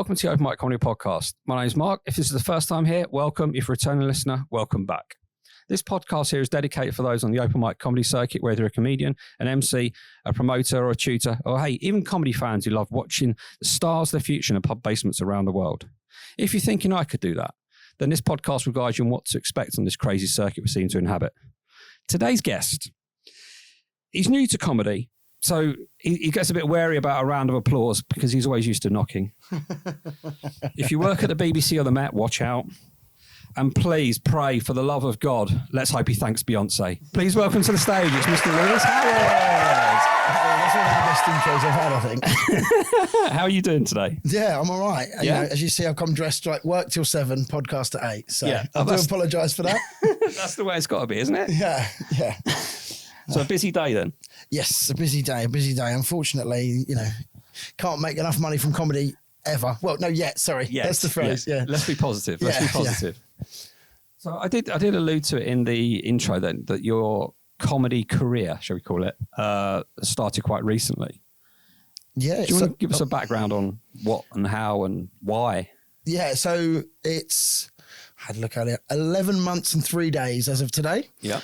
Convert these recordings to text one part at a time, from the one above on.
welcome to the Open Mic Comedy Podcast. My name is Mark. If this is the first time here, welcome. If you're a returning listener, welcome back. This podcast here is dedicated for those on the open mic comedy circuit, whether you're a comedian, an MC, a promoter or a tutor, or hey, even comedy fans who love watching the stars of the future in pub basements around the world. If you're thinking I could do that, then this podcast will guide you on what to expect on this crazy circuit we seem to inhabit. Today's guest, he's new to comedy, so he gets a bit wary about a round of applause because he's always used to knocking. If you work at the BBC or the Met, watch out. And please pray, for the love of God, let's hope he thanks Beyonce. Please welcome to the stage, it's Mr. Lewis Howard. That's one of the best intros I've had, I think. How are you doing today? Yeah, I'm all right. Yeah? You know, as you see, I've come dressed like work till 7, podcast at 8. So Yeah. I do apologise for that. That's the way it's got to be, isn't it? Yeah. So a busy day then? Yes, a busy day. Unfortunately, you know, can't make enough money from comedy ever. Well, no, yet. Sorry, that's the phrase. Yeah. Let's be positive. Let's be positive. So I did allude to it in the intro then that your comedy career, shall we call it, started quite recently. Yeah. Do you want to give us a background on what and how and why? Yeah. So it's, I had a look earlier, 11 months and 3 days as of today. Yeah.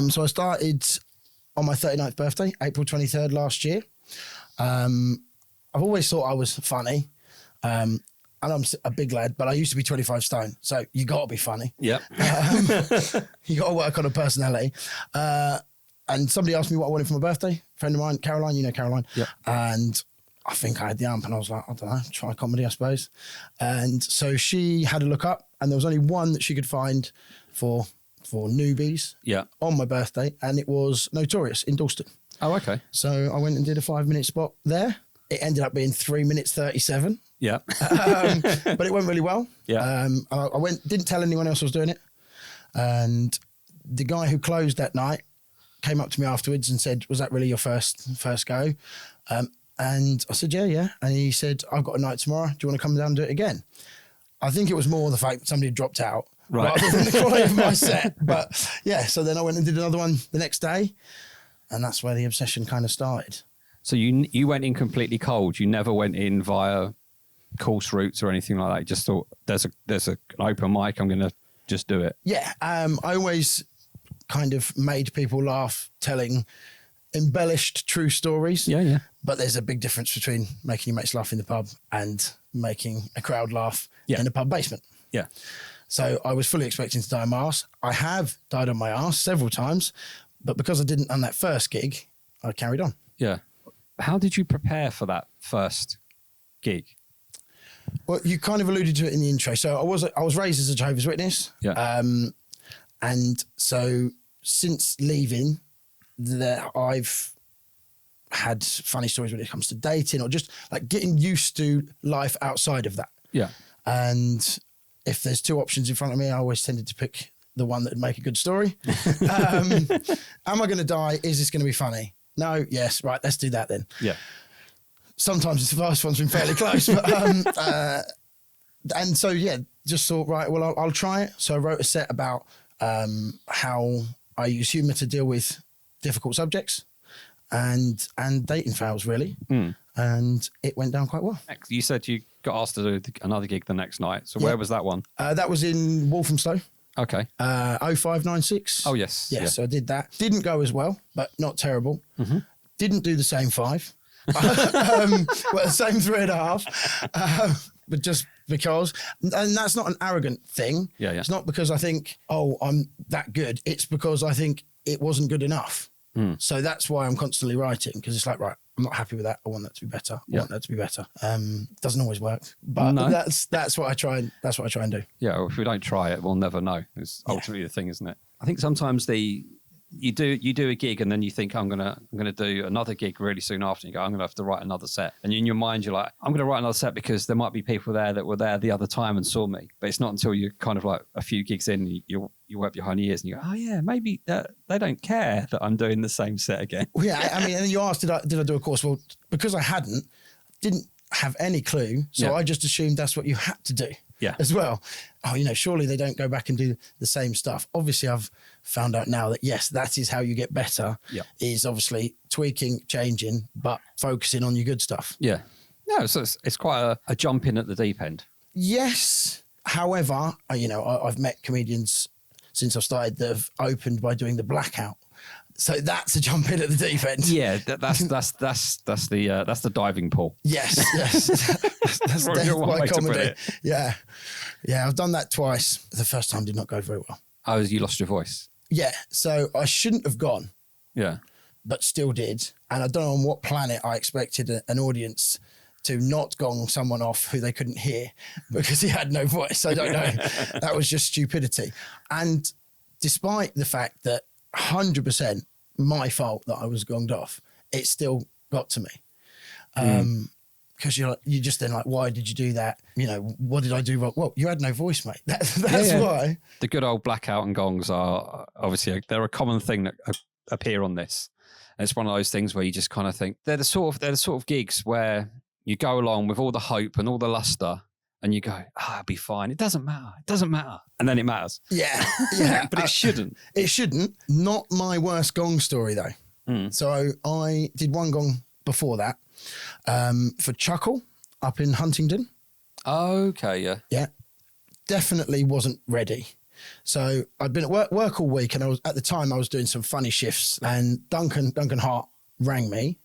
So I started on my 39th birthday, April 23rd last year. I've always thought I was funny. And I'm a big lad, but I used to be 25 stone. So you got to be funny. Yep. You got to work on a personality. And somebody asked me what I wanted for my birthday. A friend of mine, Caroline, you know Caroline. Yep. And I think I had the amp and I was like, I don't know, try comedy, I suppose. And so she had a look up and there was only one that she could find for newbies on my birthday. And it was Notorious in Dalston. Oh, okay. So I went and did a 5-minute spot there. It ended up being 3 minutes 37. Yeah. But it went really well. Yeah. I didn't tell anyone else I was doing it. And the guy who closed that night came up to me afterwards and said, was that really your first go? And I said, yeah. And he said, I've got a night tomorrow. Do you want to come down and do it again? I think it was more the fact that somebody had dropped out rather than the quality of my set. But yeah, so then I went and did another one the next day. And that's where the obsession kind of started. So you went in completely cold. You never went in via course routes or anything like that. You just thought there's an open mic. I'm going to just do it. Yeah. I always kind of made people laugh telling embellished true stories. Yeah. But there's a big difference between making your mates laugh in the pub and making a crowd laugh in a pub basement. Yeah. So I was fully expecting to die on my arse. I have died on my arse several times, but because I didn't on that first gig, I carried on. Yeah. How did you prepare for that first gig? Well, you kind of alluded to it in the intro. So I was raised as a Jehovah's Witness. Yeah. And so since leaving, I've had funny stories when it comes to dating or just like getting used to life outside of that. Yeah. And if there's two options in front of me, I always tended to pick the one that would make a good story. Am I going to die? Is this going to be funny? No, yes, right, let's do that then. Yeah. Sometimes the first one's been fairly close. But, and so, yeah, just thought, right, well, I'll try it. So I wrote a set about how I use humour to deal with difficult subjects and dating fails, really. And it went down quite well. You said you got asked to do another gig the next night. So where was that one? That was in Walthamstow. Okay. 0596. Oh, yes. Yeah, so I did that. Didn't go as well, but not terrible. Mm-hmm. Didn't do the same 5. Well, the same 3.5. But just because, and that's not an arrogant thing. Yeah. It's not because I think, I'm that good. It's because I think it wasn't good enough. So that's why I'm constantly writing, because it's like, right, I'm not happy with that. I want that to be better. I want that to be better. Doesn't always work, but that's what I try and do. Yeah. Well, if we don't try it, we'll never know. It's ultimately the thing, isn't it? I think sometimes you do a gig and then you think I'm gonna do another gig really soon after. You go, I'm gonna have to write another set, and in your mind you're like, I'm gonna write another set because there might be people there that were there the other time and saw me. But it's not until you're kind of like a few gigs in, you work behind your ears and you go, oh yeah, maybe they don't care that I'm doing the same set again. Well, yeah, I mean, and you asked, did I do a course? Well, because I didn't have any clue, so I just assumed that's what you had to do. Yeah. As well. Oh, surely they don't go back and do the same stuff. Obviously, I've found out now that, yes, that is how you get better, is obviously tweaking, changing, but focusing on your good stuff. Yeah. No, so it's quite a jump in at the deep end. Yes. However, I've met comedians since I've started that have opened by doing the blackout. So that's a jump in at the deep end. Yeah, that's the diving pool. Yes. That's one way to put comedy. it. Yeah. I've done that twice. The first time did not go very well. Oh, you lost your voice. Yeah. So I shouldn't have gone. Yeah. But still did. And I don't know on what planet I expected an audience to not gong someone off who they couldn't hear because he had no voice. I don't know. That was just stupidity. And despite the fact that 100% my fault that I was gonged off, it still got to me. Because you just then like, why did you do that? What did I do wrong? Well, you had no voice, mate. That's why. The good old blackout and gongs are obviously they're a common thing that appear on this. And it's one of those things where you just kind of think they're the sort of gigs where you go along with all the hope and all the luster and you go, it'll be fine. It doesn't matter. And then it matters. Yeah. But it shouldn't. It shouldn't. Not my worst gong story, though. So I did one gong before that for Chuckle up in Huntingdon. Okay, yeah. Yeah. Definitely wasn't ready. So I'd been at work all week, and at the time I was doing some funny shifts, and Duncan Hart rang me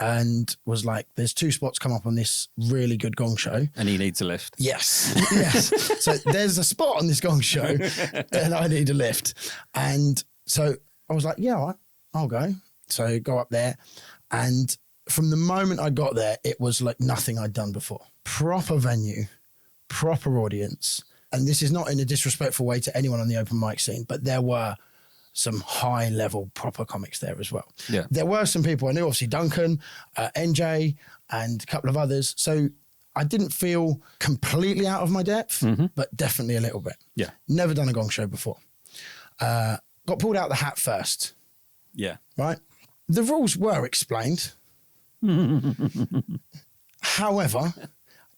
and was like, there's 2 spots come up on this really good gong show. And he needs a lift. Yes. So there's a spot on this gong show and I need a lift. And so I was like, yeah, all right, I'll go. So go up there. And from the moment I got there, it was like nothing I'd done before. Proper venue, proper audience. And this is not in a disrespectful way to anyone on the open mic scene, but there were some high level proper comics there as well. Yeah. There were some people I knew, obviously Duncan, NJ and a couple of others. So I didn't feel completely out of my depth, but definitely a little bit. Yeah. Never done a gong show before. Got pulled out the hat first. Yeah. Right. The rules were explained. However,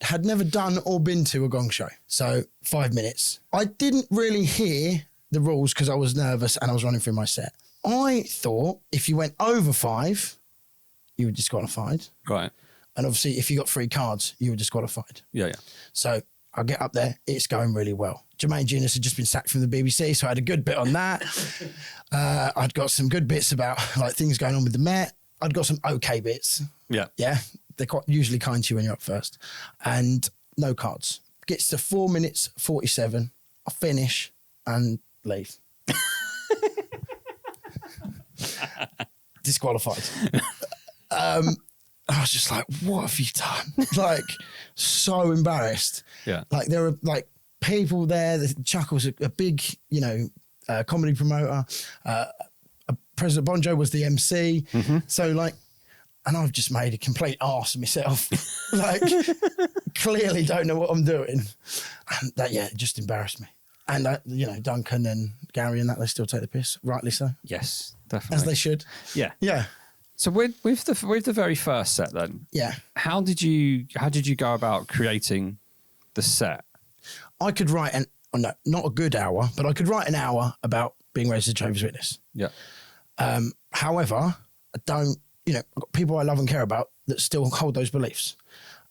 had never done or been to a gong show. So 5 minutes. I didn't really hear the rules because I was nervous and I was running through my set. I thought if you went over 5, you were disqualified. Right. And obviously if you got 3 cards, you were disqualified. Yeah. So I get up there, it's going really well. Jermaine Genius had just been sacked from the BBC, so I had a good bit on that. I'd got some good bits about like things going on with the Met. I'd got some okay bits. Yeah. Yeah. They're quite usually kind to you when you're up first. And no cards. Gets to 4 minutes 47. I finish and leave. Disqualified. I was just like, what have you done? Like, so embarrassed. Yeah. Like, there were like people there. Chuckle's a big, comedy promoter. President Bonjo was the MC. So like, and I've just made a complete arse of myself. Like, clearly don't know what I'm doing. And that, it just embarrassed me. And, Duncan and Gary and that, they still take the piss, rightly so. Yes, definitely. As they should. Yeah. Yeah. So with the very first set then, yeah, how did you go about creating the set? I could write not a good hour, but I could write an hour about being raised as a Jehovah's Witness. Yeah. However, I don't, I've got people I love and care about that still hold those beliefs.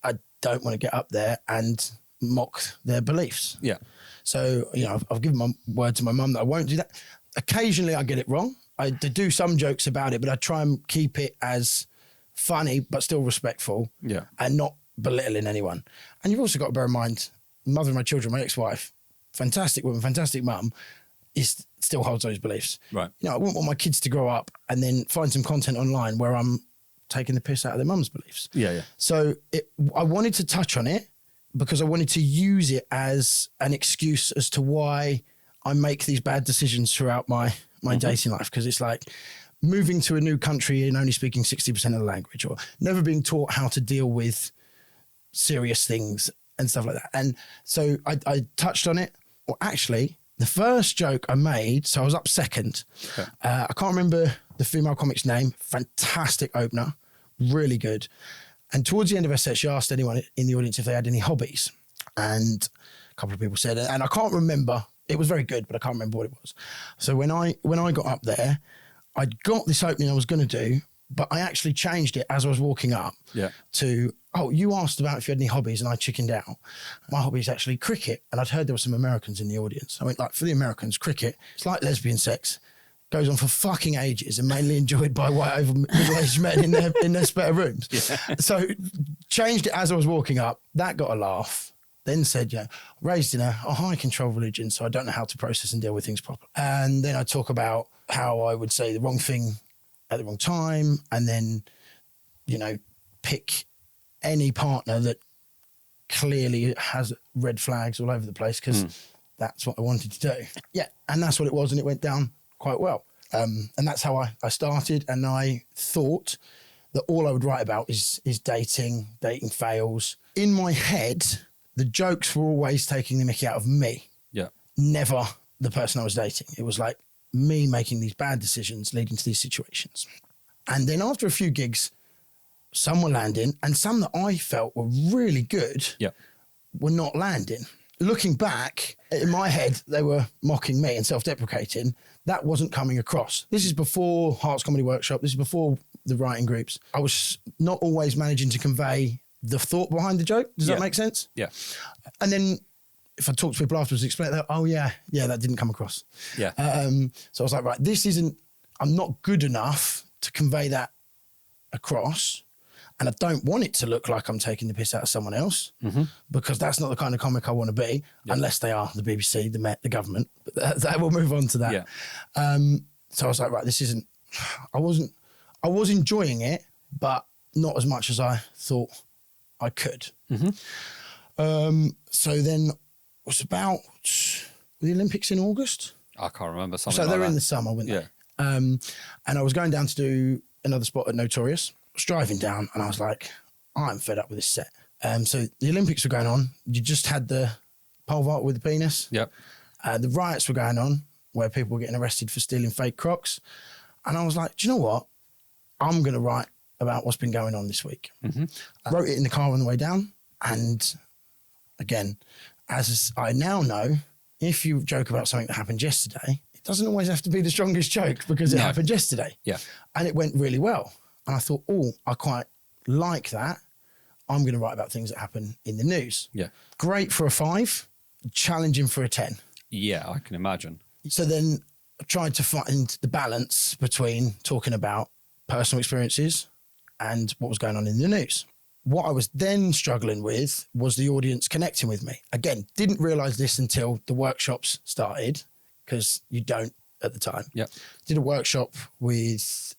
I don't want to get up there and mock their beliefs. Yeah. So, I've given my word to my mum that I won't do that. Occasionally I get it wrong. I do some jokes about it, but I try and keep it as funny, but still respectful. Yeah. And not belittling anyone. And you've also got to bear in mind, the mother of my children, my ex-wife, fantastic woman, fantastic mum, still holds those beliefs. Right. I wouldn't want my kids to grow up and then find some content online where I'm taking the piss out of their mum's beliefs. Yeah, yeah. So I wanted to touch on it because I wanted to use it as an excuse as to why I make these bad decisions throughout my dating life. Because it's like moving to a new country and only speaking 60% of the language, or never being taught how to deal with serious things and stuff like that. And so I touched on it. Well, actually, the first joke I made, so I was up second. Okay. I can't remember the female comic's name. Fantastic opener. Really good. And towards the end of her set, she asked anyone in the audience if they had any hobbies. And a couple of people said it. And I can't remember. It was very good, but I can't remember what it was. So when I got up there, I'd got this opening I was going to do, But I actually changed it as I was walking up to, oh, you asked about if you had any hobbies and I chickened out. My hobby is actually cricket. And I'd heard there were some Americans in the audience. I mean, like for the Americans, cricket, it's like lesbian sex. Goes on for fucking ages and mainly enjoyed by white over middle-aged men in their spare rooms. Yeah. So changed it as I was walking up. That got a laugh. Then said, raised in a high control religion, so I don't know how to process and deal with things properly. And then I talk about how I would say the wrong thing at the wrong time, and then, pick any partner that clearly has red flags all over the place because that's what I wanted to do. Yeah, and that's what it was, and it went down quite well. And that's how I started, and I thought that all I would write about is dating fails. In my head, the jokes were always taking the mickey out of me. Yeah. Never the person I was dating. It was like me making these bad decisions leading to these situations. And then after a few gigs, some were landing, and some that I felt were really good were not landing. Looking back, in my head, they were mocking me and self-deprecating. That wasn't coming across. This is before Hearts Comedy Workshop. This is before the writing groups. I was not always managing to convey the thought behind the joke. Does that make sense? Yeah. And then if I talk to people afterwards, explain that, that didn't come across. Yeah. So I was like, right, I'm not good enough to convey that across. And I don't want it to look like I'm taking the piss out of someone else because that's not the kind of comic I want to be unless they are the BBC, the Met, the government. But that we'll move on to that. Yeah. So I was like, right, I was enjoying it, but not as much as I thought I could. So then it was about the Olympics in August. I can't remember something so like they were that. in the summer, weren't they? And I was going down to do another spot at Notorious. I was driving down and I was like, I'm fed up with this set. So the Olympics were going on. You just had the pole vault with the penis. Yep. The riots were going on where people were getting arrested for stealing fake Crocs. And I was like, do you know what? I'm going to write about what's been going on this week. I wrote it in the car on the way down. And again, as I now know, if you joke about something that happened yesterday, it doesn't always have to be the strongest joke because it happened yesterday. Yeah. And it went really well. And I thought, I quite like that. I'm going to write about things that happen in the news. Yeah. Great for a 5, challenging for a 10. Yeah, I can imagine. So then I tried to find the balance between talking about personal experiences and what was going on in the news. What I was then struggling with was the audience connecting with me. Again, didn't realise this until the workshops started because you don't at the time. Yeah. Did a workshop with,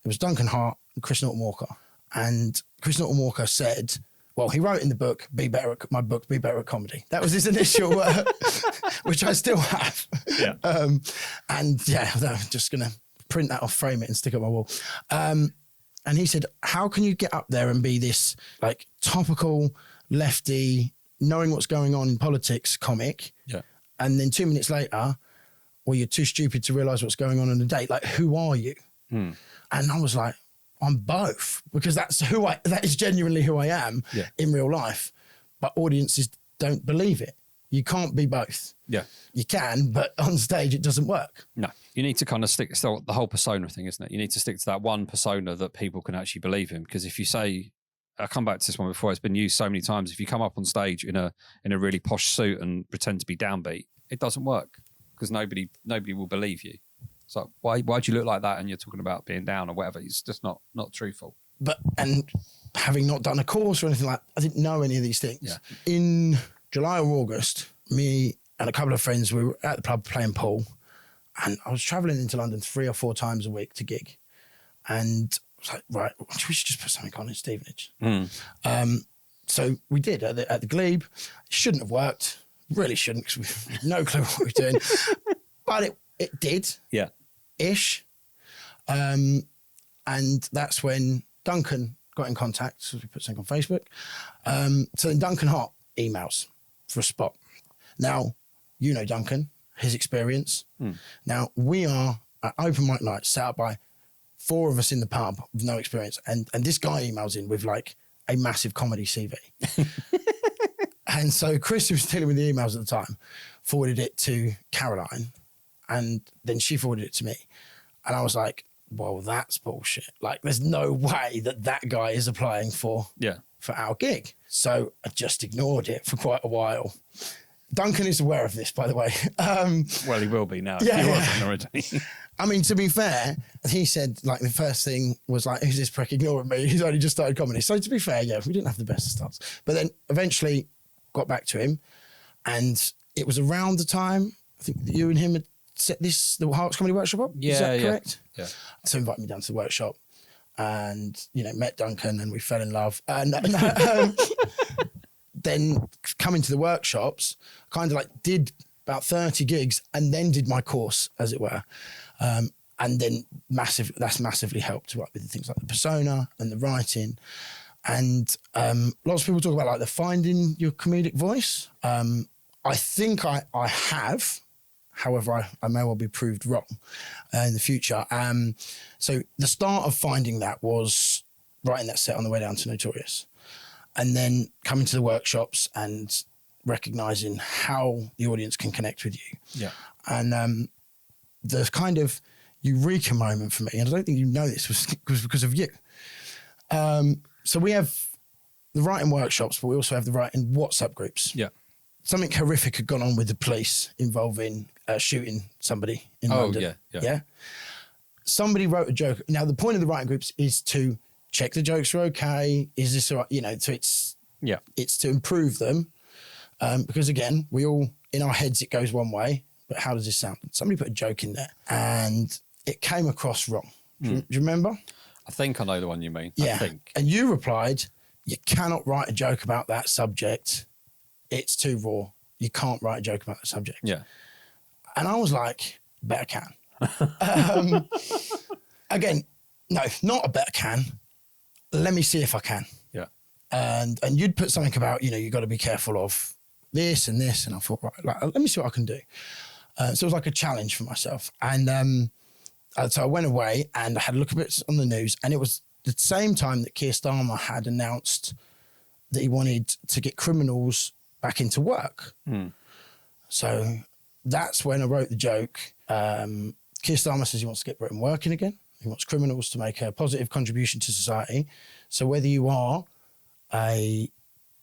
it was Duncan Hart and Chris Norton Walker. And Chris Norton Walker said, well, he wrote in the book, Be Better at Comedy. That was his initial, which I still have. Yeah. I'm just going to print that off, frame it and stick it on my wall. And he said, how can you get up there and be this like topical, lefty, knowing what's going on in politics comic? Yeah. And then 2 minutes later, well, you're too stupid to realise what's going on a date. Like, who are you? And I was like, I'm both, because that is genuinely who I am in real life. But audiences don't believe it. You can't be both. Yeah. You can, but on stage it doesn't work. No. You need to kind of stick to the whole persona thing, isn't it? You need to stick to that one persona that people can actually believe in. Because if you say, I'll come back to this one before, it's been used so many times. If you come up on stage in a really posh suit and pretend to be downbeat, it doesn't work because nobody will believe you. So why do you look like that and you're talking about being down or whatever? It's just not truthful. But, and having not done a course or anything like that, I didn't know any of these things. Yeah. In July or August, me and a couple of friends, we were at the pub playing pool, and I was travelling into London 3 or 4 times a week to gig. And I was like, right, we should just put something on in Stevenage. So we did at the Glebe. It shouldn't have worked. Really shouldn't, because we had no clue what we were doing. But it did. Yeah. Ish. And that's when Duncan got in contact. So we put something on Facebook. So then Duncan Hart emails for a spot. Now, you know Duncan, his experience. Now, we are at open mic night set up by 4 of us in the pub with no experience. And this guy emails in with like a massive comedy CV. And so Chris, who was dealing with the emails at the time, forwarded it to Caroline. And then she forwarded it to me. And I was like, well, that's bullshit. Like, there's no way that guy is applying for our gig. So I just ignored it for quite a while. Duncan is aware of this, by the way. Well, he will be now. Yeah, he wasn't already. I mean, to be fair, he said, like, the first thing was like, who's this prick ignoring me? He's only just started comedy. So to be fair, yeah, we didn't have the best of starts. But then eventually got back to him, and it was around the time, I think that you and him had set the Hearts Comedy Workshop up. Yeah, is that correct? Yeah. So he invited me down to the workshop, and, you know, met Duncan, and we fell in love. And then coming to the workshops, kind of like did about 30 gigs and then did my course, as it were. And then that's massively helped, right, with things like the persona and the writing. And lots of people talk about like the finding your comedic voice. I think I have. However, I may well be proved wrong in the future. So the start of finding that was writing that set on the way down to Notorious. And then coming to the workshops and recognising how the audience can connect with you. Yeah. And the kind of eureka moment for me, and I don't think you know this, was because of you. So we have the writing workshops, but we also have the writing WhatsApp groups. Yeah. Something horrific had gone on with the police involving shooting somebody in London. Yeah. Somebody wrote a joke. Now, the point of the writing groups is to check the jokes are okay. Is this all right? You know, so it's to improve them. Because again, we all, in our heads, it goes one way, but how does this sound? Somebody put a joke in there and it came across wrong. Do you remember? I think I know the one you mean. Yeah. I think. And you replied, you cannot write a joke about that subject. It's too raw. You can't write a joke about that subject. Yeah. And I was like, better can. Again, no, not a better can. Let me see if I can. Yeah. And you'd put something about, you know, you got to be careful of this and this. And I thought, right, like, let me see what I can do. So it was like a challenge for myself. And so I went away and I had a look a bit on the news, and it was the same time that Keir Starmer had announced that he wanted to get criminals back into work. So that's when I wrote the joke. Keir Starmer says he wants to get Britain working again. He wants criminals to make a positive contribution to society. So whether you are a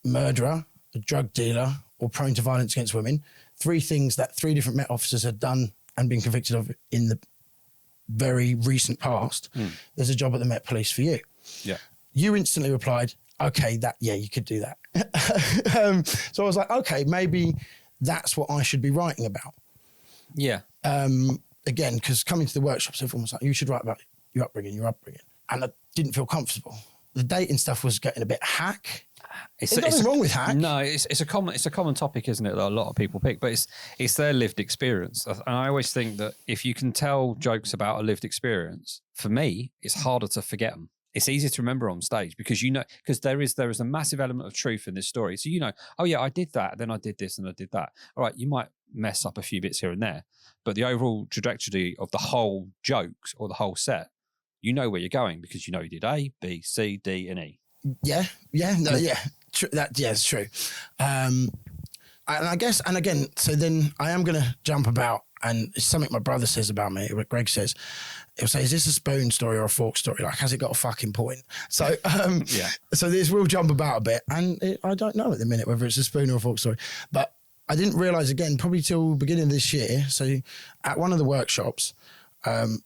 murderer, a drug dealer, or prone to violence against women, three things that three different Met officers had done and been convicted of in the very recent past, there's a job at the Met Police for you. Yeah. You instantly replied, okay, you could do that. So I was like, okay, maybe that's what I should be writing about. Yeah. Again, because coming to the workshops, everyone was like, you should write about your upbringing. And I didn't feel comfortable. The dating stuff was getting a bit hack. There's nothing wrong with hack. No, it's a common topic, isn't it, that a lot of people pick, but it's their lived experience. And I always think that if you can tell jokes about a lived experience, for me, it's harder to forget them. It's easier to remember on stage because there is a massive element of truth in this story. So, you know, oh yeah, I did that, then I did this and I did that. All right, you might mess up a few bits here and there, but the overall trajectory of the whole jokes or the whole set, you know where you're going because you know you did A, B, C, D, and E. Yeah. It's true. And I guess, and again, so then I am going to jump about, and it's something my brother says about me, what Greg says. He'll say, is this a spoon story or a fork story? Like, has it got a fucking point? So, so this will jump about a bit, and I don't know at the minute whether it's a spoon or a fork story, but I didn't realise again, probably till beginning of this year. So at one of the workshops,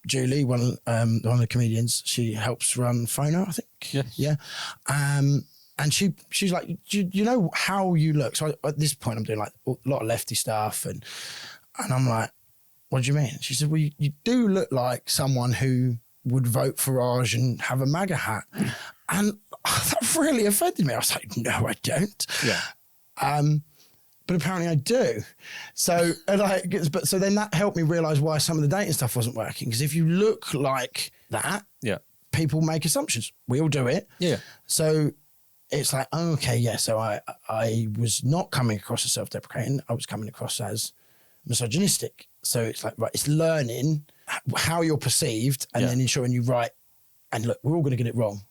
Julie, one of the comedians, she helps run Phono, I think. Yes. Yeah. And she's like, you know how you look? So at this point, I'm doing like a lot of lefty stuff, and I'm like, what do you mean? She said, well, you do look like someone who would vote for Raj and have a MAGA hat. And that really offended me. I was like, no, I don't. Yeah. But apparently I do. So, so then that helped me realise why some of the dating stuff wasn't working. Because if you look like that, people make assumptions. We all do it. Yeah. So it's like, oh, okay, yeah. So I was not coming across as self-deprecating. I was coming across as misogynistic. So it's like, right, it's learning how you're perceived and then ensuring you write. And look, we're all going to get it wrong.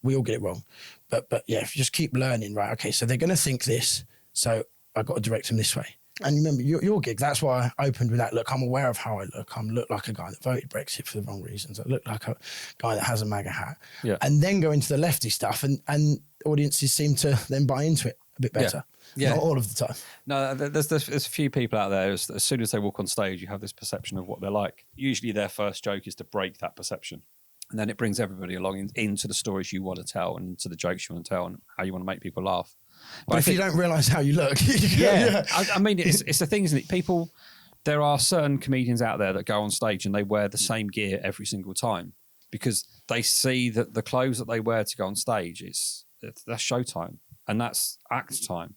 We all get it wrong. But yeah, if you just keep learning, right, okay, so they're going to think this. So I've got to direct them this way. And remember, your gig, that's why I opened with that. Look, I'm aware of how I look. I look like a guy that voted Brexit for the wrong reasons. I look like a guy that has a MAGA hat. Yeah. And then go into the lefty stuff, and audiences seem to then buy into it a bit better. Yeah. Not all of the time. No, there's a few people out there, as soon as they walk on stage, you have this perception of what they're like. Usually their first joke is to break that perception. And then it brings everybody along into the stories you want to tell and to the jokes you want to tell and how you want to make people laugh. But if you don't realise how you look... I mean, it's the thing, isn't it? People, there are certain comedians out there that go on stage and they wear the same gear every single time because they see that the clothes that they wear to go on stage, that's showtime and that's act time.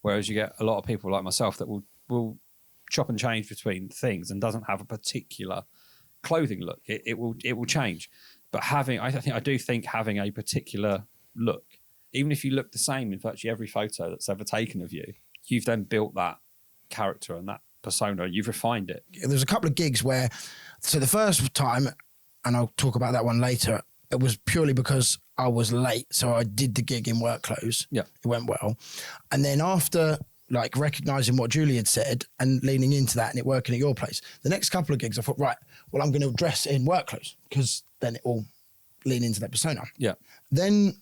Whereas you get a lot of people like myself that will chop and change between things and doesn't have a particular clothing look. It will change. But I do think having a particular look, even if you look the same in virtually every photo that's ever taken of you, you've then built that character and that persona. You've refined it. There's a couple of gigs where, so the first time, and I'll talk about that one later, it was purely because I was late. So I did the gig in work clothes. Yeah. It went well. And then after like recognising what Julie had said and leaning into that and it working at your place, the next couple of gigs I thought, right, well, I'm going to dress in work clothes because then it will lean into that persona. Yeah. Then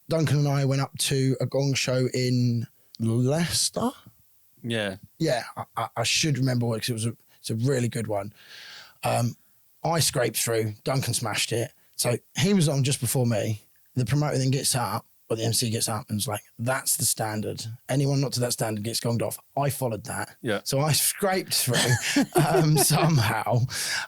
Duncan and I went up to a gong show in Leicester. Yeah. Yeah, I should remember what, because it's a really good one. I scraped through, Duncan smashed it. So he was on just before me. The promoter then gets up, or the MC gets up and was like, that's the standard. Anyone not to that standard gets gonged off. I followed that. Yeah. So I scraped through somehow.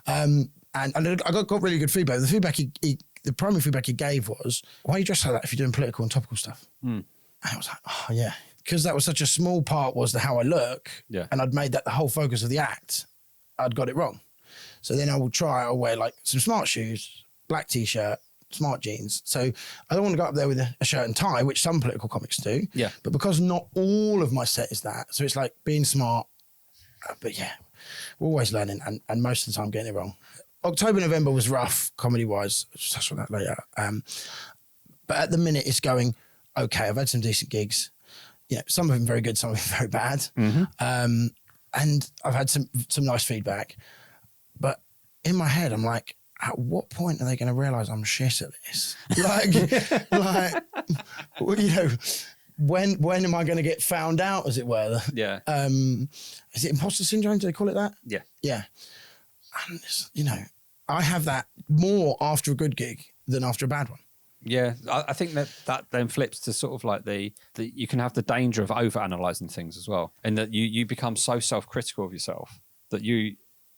And I got really good feedback. The feedback the primary feedback he gave was, why are you dressed like that if you're doing political and topical stuff? And I was like, oh yeah. Because that was such a small part was how I look. Yeah. And I'd made that the whole focus of the act. I'd got it wrong. So then I'll wear like some smart shoes, black t-shirt, smart jeans. So I don't want to go up there with a shirt and tie, which some political comics do. Yeah. But because not all of my set is that, so it's like being smart. But yeah, we're always learning and most of the time getting it wrong. October, November was rough comedy-wise. I'll touch on that later. But at the minute it's going, okay, I've had some decent gigs. You know, some of them very good, some of them very bad. Mm-hmm. And I've had some nice feedback. But in my head, I'm like, at what point are they going to realise I'm shit at this? like, you know, when am I going to get found out, as it were? Yeah. Is it imposter syndrome? Do they call it that? Yeah. Yeah. And, you know, I have that more after a good gig than after a bad one. Yeah, I think that then flips to sort of like the you can have the danger of over-analysing things as well. And that you become so self-critical of yourself that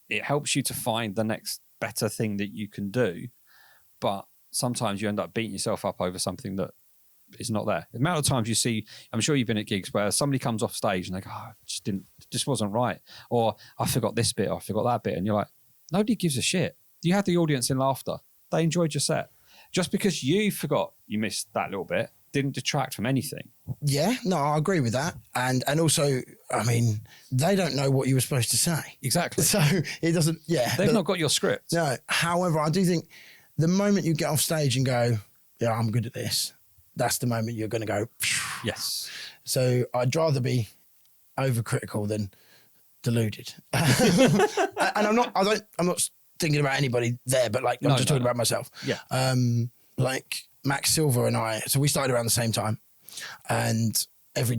it helps you to find the next better thing that you can do. But sometimes you end up beating yourself up over something that is not there. The amount of times you see, I'm sure you've been at gigs where somebody comes off stage and they go, oh, just wasn't right. Or I forgot this bit, or I forgot that bit. And you're like, nobody gives a shit. You had the audience in laughter. They enjoyed your set. Just because you forgot you missed that little bit didn't detract from anything. Yeah, no, I agree with that. And also, I mean, they don't know what you were supposed to say. Exactly. So it doesn't, yeah. They've not got your script. No. However, I do think the moment you get off stage and go, yeah, I'm good at this, that's the moment you're going to go, phew. Yes. So I'd rather be overcritical than deluded. And I'm not thinking about anybody there, but like, I'm just talking about myself. Yeah. Like Max Silver and I, so we started around the same time, and every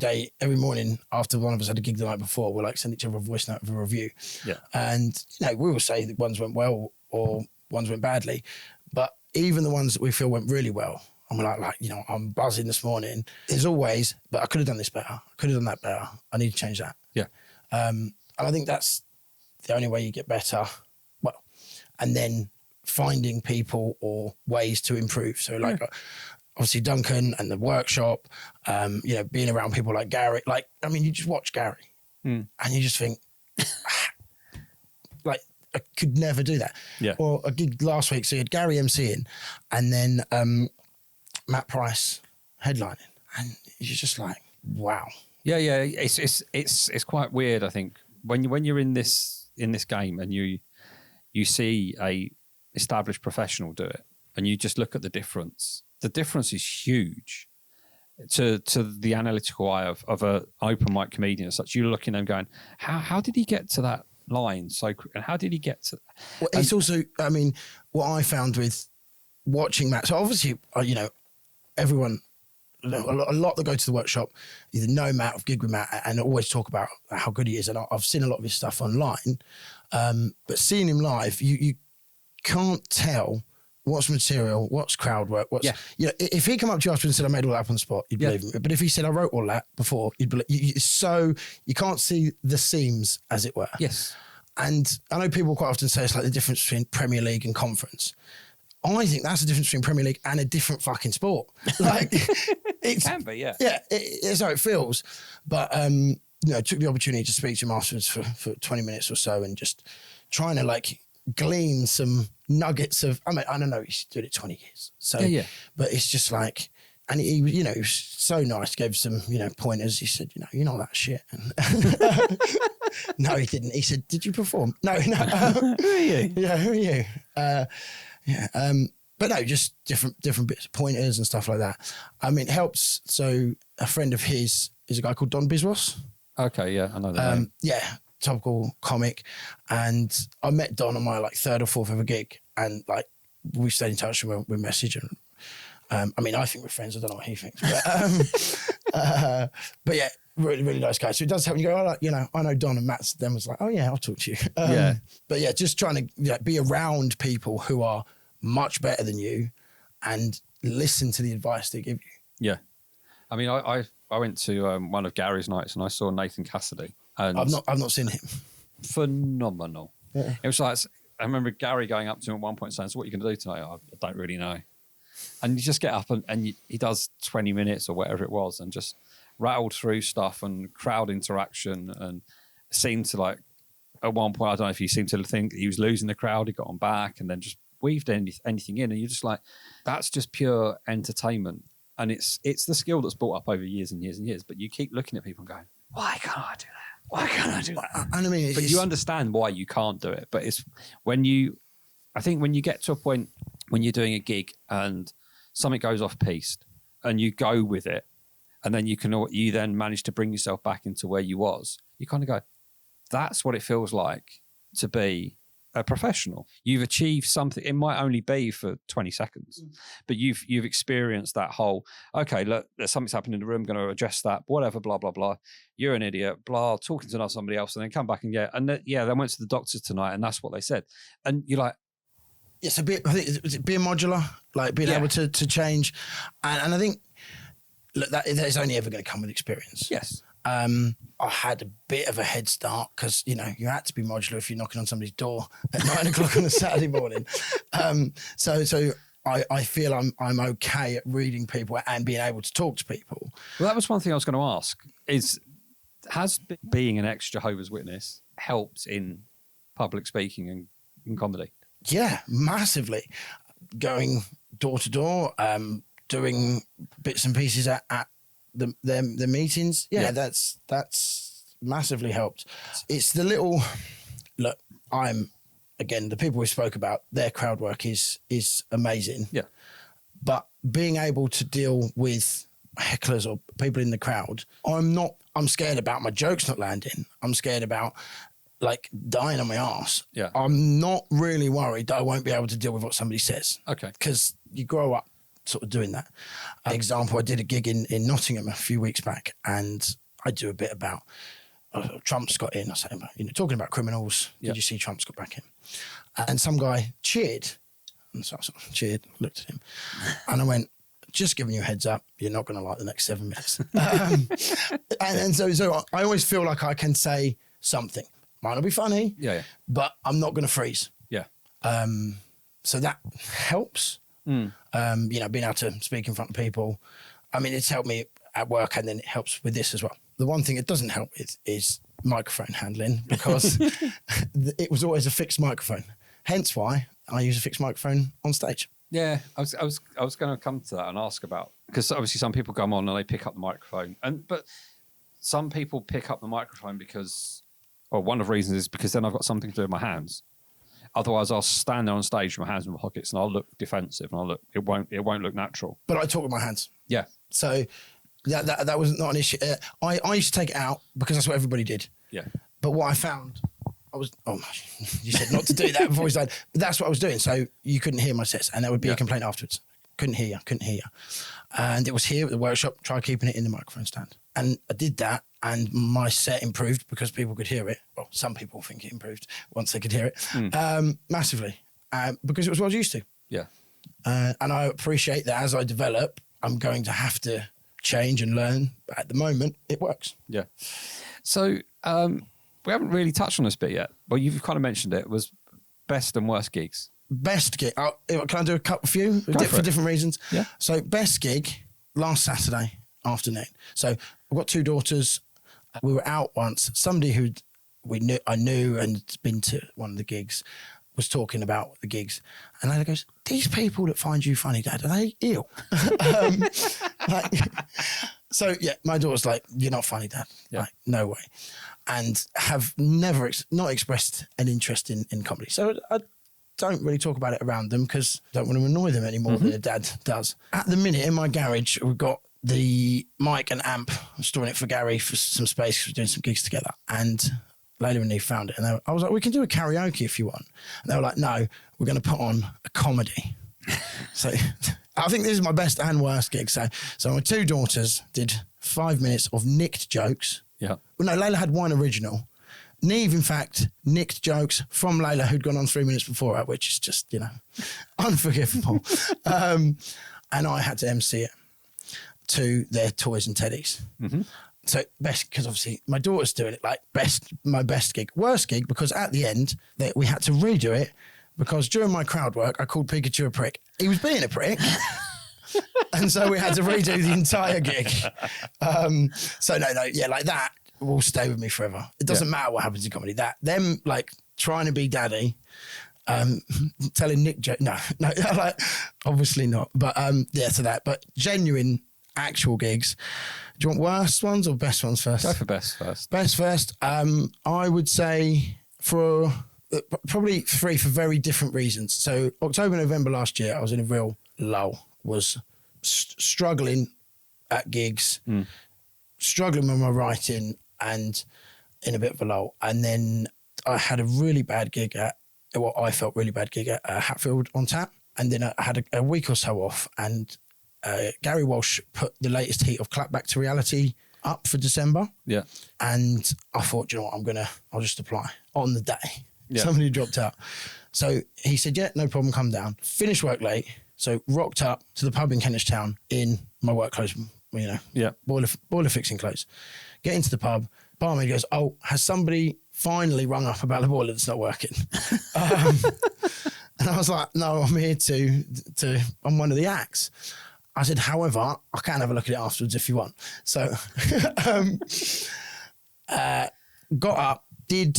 morning after one of us had a gig the night before, we'll like send each other a voice note of a review. Yeah. And you know, we will say that ones went well or ones went badly, but even the ones that we feel went really well, and we're like, you know, I'm buzzing this morning. There's always, but I could have done this better. I could have done that better. I need to change that. Yeah. And I think that's the only way you get better. Well, and then finding people or ways to improve. So like, obviously Duncan and the workshop, you know, being around people like Gary, like, I mean, you just watch Gary and you just think, like, I could never do that. Yeah. Or a gig last week, so you had Gary MCing and then Matt Price headlining, and you're just like, wow. Yeah, yeah. It's quite weird, I think, when you're in this game and you see a established professional do it, and you just look at the difference. The difference is huge, to the analytical eye of a open mic comedian as such. You're looking at them going, how did he get to that line so quick? And how did he get to... Well, it's also, I mean, what I found with watching Matt, so obviously, you know, everyone, a lot that go to the workshop either know Matt or gig with Matt and always talk about how good he is. And I've seen a lot of his stuff online, but seeing him live, you can't tell what's material, what's crowd work, what's... Yeah. You know, if he come up to you after and said, I made all that up on the spot, you'd believe him. But if he said, I wrote all that before, you'd believe... You can't see the seams, as it were. Yes. And I know people quite often say it's like the difference between Premier League and conference. I think that's the difference between Premier League and a different fucking sport. Like, it can be, yeah. Yeah, it's how it feels. But, you know, took the opportunity to speak to him afterwards for 20 minutes or so and just trying to, like, glean some nuggets of... I mean, I don't know, he's doing it 20 years. So, yeah. But it's just like... And he, you know, he was so nice, gave some, you know, pointers. He said, you know, you're not that shit. And no, he didn't. He said, did you perform? No. Who are you? Yeah, who are you? But no, just different bits of pointers and stuff like that. I mean, it helps. So a friend of his is a guy called Don Biswas. Okay, yeah, I know that name. Yeah, topical comic. And I met Don on my like third or fourth ever gig. And like, we stayed in touch and we messaged. And I mean, I think we're friends. I don't know what he thinks. But yeah, really, really nice guy. So it does help. You go, oh, like, you know, I know Don, and Matt then was like, oh yeah, I'll talk to you. But yeah, just trying to be around people who are much better than you and listen to the advice they give you. Yeah. I mean, I went to one of Gary's nights and I saw Nathan Cassidy. And I've not seen him. Phenomenal. Yeah. It was like, I remember Gary going up to him at one point saying, so what are you going to do tonight? I don't really know. And you just get up and he does 20 minutes or whatever it was and just rattled through stuff and crowd interaction and seemed to like, at one point, I don't know if he seemed to think he was losing the crowd, he got on back and then just weaved anything in and you're just like, that's just pure entertainment. And it's the skill that's built up over years and years and years, but you keep looking at people and going, why can't I do that? Why can't I do that? And I mean, but you understand why you can't do it. But it's I think when you get to a point when you're doing a gig and something goes off piste and you go with it and then you then manage to bring yourself back into where you was, you kind of go, that's what it feels like to be a professional. You've achieved something. It might only be for 20 seconds, but you've experienced that whole, okay, look, there's something's happened in the room, going to address that, whatever, blah, blah, blah. You're an idiot, blah, talking to somebody else and then come back and they went to the doctor tonight and that's what they said. And you're like, it's a bit, I think, is it being modular, like being able to change. And I think, look, that is only ever going to come with experience. Yes. I had a bit of a head start because, you know, you had to be modular if you're knocking on somebody's door at 9 o'clock on a Saturday morning. So I feel I'm okay at reading people and being able to talk to people. Well, that was one thing I was going to ask is, has being an ex-Jehovah's Witness helped in public speaking and in comedy? Yeah, massively. Going door to door, doing bits and pieces at the meetings. Yeah, that's massively helped. It's the little look. Again, the people we spoke about, their crowd work is amazing. Yeah, but being able to deal with hecklers or people in the crowd, I'm scared about my jokes not landing. I'm scared about like dying on my arse. Yeah. I'm not really worried that I won't be able to deal with what somebody says. Okay. Because you grow up sort of doing that. Example, I did a gig in Nottingham a few weeks back and I do a bit about Trump's got in. I say, talking about criminals. Did you see Trump's got back in? And some guy cheered. And so I sort of cheered, looked at him and I went, just giving you a heads up, you're not going to like the next 7 minutes. and so I always feel like I can say something. Might not be funny, but I'm not going to freeze. Yeah. So that helps. Being able to speak in front of people. I mean, it's helped me at work and then it helps with this as well. The one thing it doesn't help with is microphone handling because it was always a fixed microphone. Hence why I use a fixed microphone on stage. Yeah, I was going to come to that and ask about, because obviously some people come on and they pick up the microphone, but some people pick up the microphone because, or one of the reasons is because then I've got something to do with my hands. Otherwise, I'll stand there on stage with my hands in my pockets and I'll look defensive and it won't look natural. But I talk with my hands. Yeah. So That was not an issue. I used to take it out because that's what everybody did. Yeah. But what I found, you said not to do that before we started, but that's what I was doing. So you couldn't hear my sets, and there would be a complaint afterwards. Couldn't hear you. And it was here at the workshop, try keeping it in the microphone stand. And I did that, and my set improved because people could hear it. Well, some people think it improved once they could hear it, massively, because it was what I was used to. Yeah. And I appreciate that as I develop, I'm going to have to change and learn. But at the moment, it works. Yeah. So we haven't really touched on this bit yet. Well, you've kind of mentioned it. Was best and worst gigs. Best gig. Can I do a few for different reasons? Yeah. So best gig last Saturday afternoon. So I've got 2 daughters. We were out once. Somebody who I knew and had been to one of the gigs was talking about the gigs, and Layla goes, "These people that find you funny, Dad, are they ill?" So yeah, my daughter's like, "You're not funny, Dad." Yeah. Like, no way, and have never not expressed an interest in comedy. So I don't really talk about it around them because I don't want to annoy them any more than their dad does. At the minute in my garage, we've got the mic and amp. I'm storing it for Gary for some space because we're doing some gigs together. And Layla and Eve found it. And I was like, we can do a karaoke if you want. And they were like, no, we're going to put on a comedy. So I think this is my best and worst gig. So my 2 daughters did 5 minutes of nicked jokes. Yeah. Well, no, Layla had one original. Neve, in fact, nicked jokes from Layla who'd gone on 3 minutes before her, which is just, unforgivable. And I had to MC it to their toys and teddies. Mm-hmm. So best, because obviously my daughter's doing it, like my best gig. Worst gig, because at the end we had to redo it because during my crowd work, I called Pikachu a prick. He was being a prick. And so we had to redo the entire gig. So no, yeah, like that will stay with me forever. It doesn't matter what happens in comedy. Them like trying to be daddy, telling Nick no, like obviously not. But so that. But genuine actual gigs. Do you want worst ones or best ones first? Go for best first. Best first. I would say for probably 3 for very different reasons. So October, November last year, I was in a real lull. Was struggling at gigs, struggling with my writing, and in a bit of a lull. And then I had a really bad gig at what I felt really bad gig at Hatfield on Tap. And then I had a week or so off, and Gary Walsh put the latest heat of Clap Back to Reality up for December. Yeah. And I thought, you know what, I'll just apply on the day. Yeah. Somebody dropped out. So he said, yeah, no problem, come down. Finished work late. So rocked up to the pub in Kentish Town in my work clothes, boiler fixing clothes. Get into the pub. Barmaid goes, oh, has somebody finally rung up about the boiler that's not working? And I was like, no, I'm here I'm one of the acts. I said, however, I can have a look at it afterwards if you want. So got up, did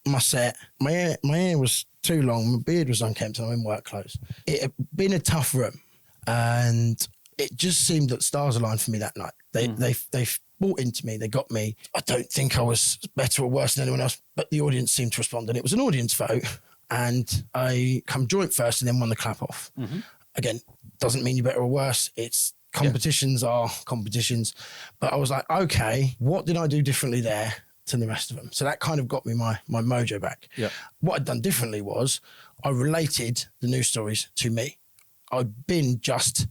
my set. My hair was too long. My beard was unkempt and I'm in work clothes. It had been a tough room, and it just seemed that stars aligned for me that night. They bought into me. They got me. I don't think I was better or worse than anyone else, but the audience seemed to respond, and it was an audience vote. And I come joint first and then won the clap off. Mm-hmm. Again, doesn't mean you're better or worse. It's competitions are competitions. But I was like, okay, what did I do differently there than the rest of them? So that kind of got me my mojo back. Yeah. What I'd done differently was I related the news stories to me. I'd been just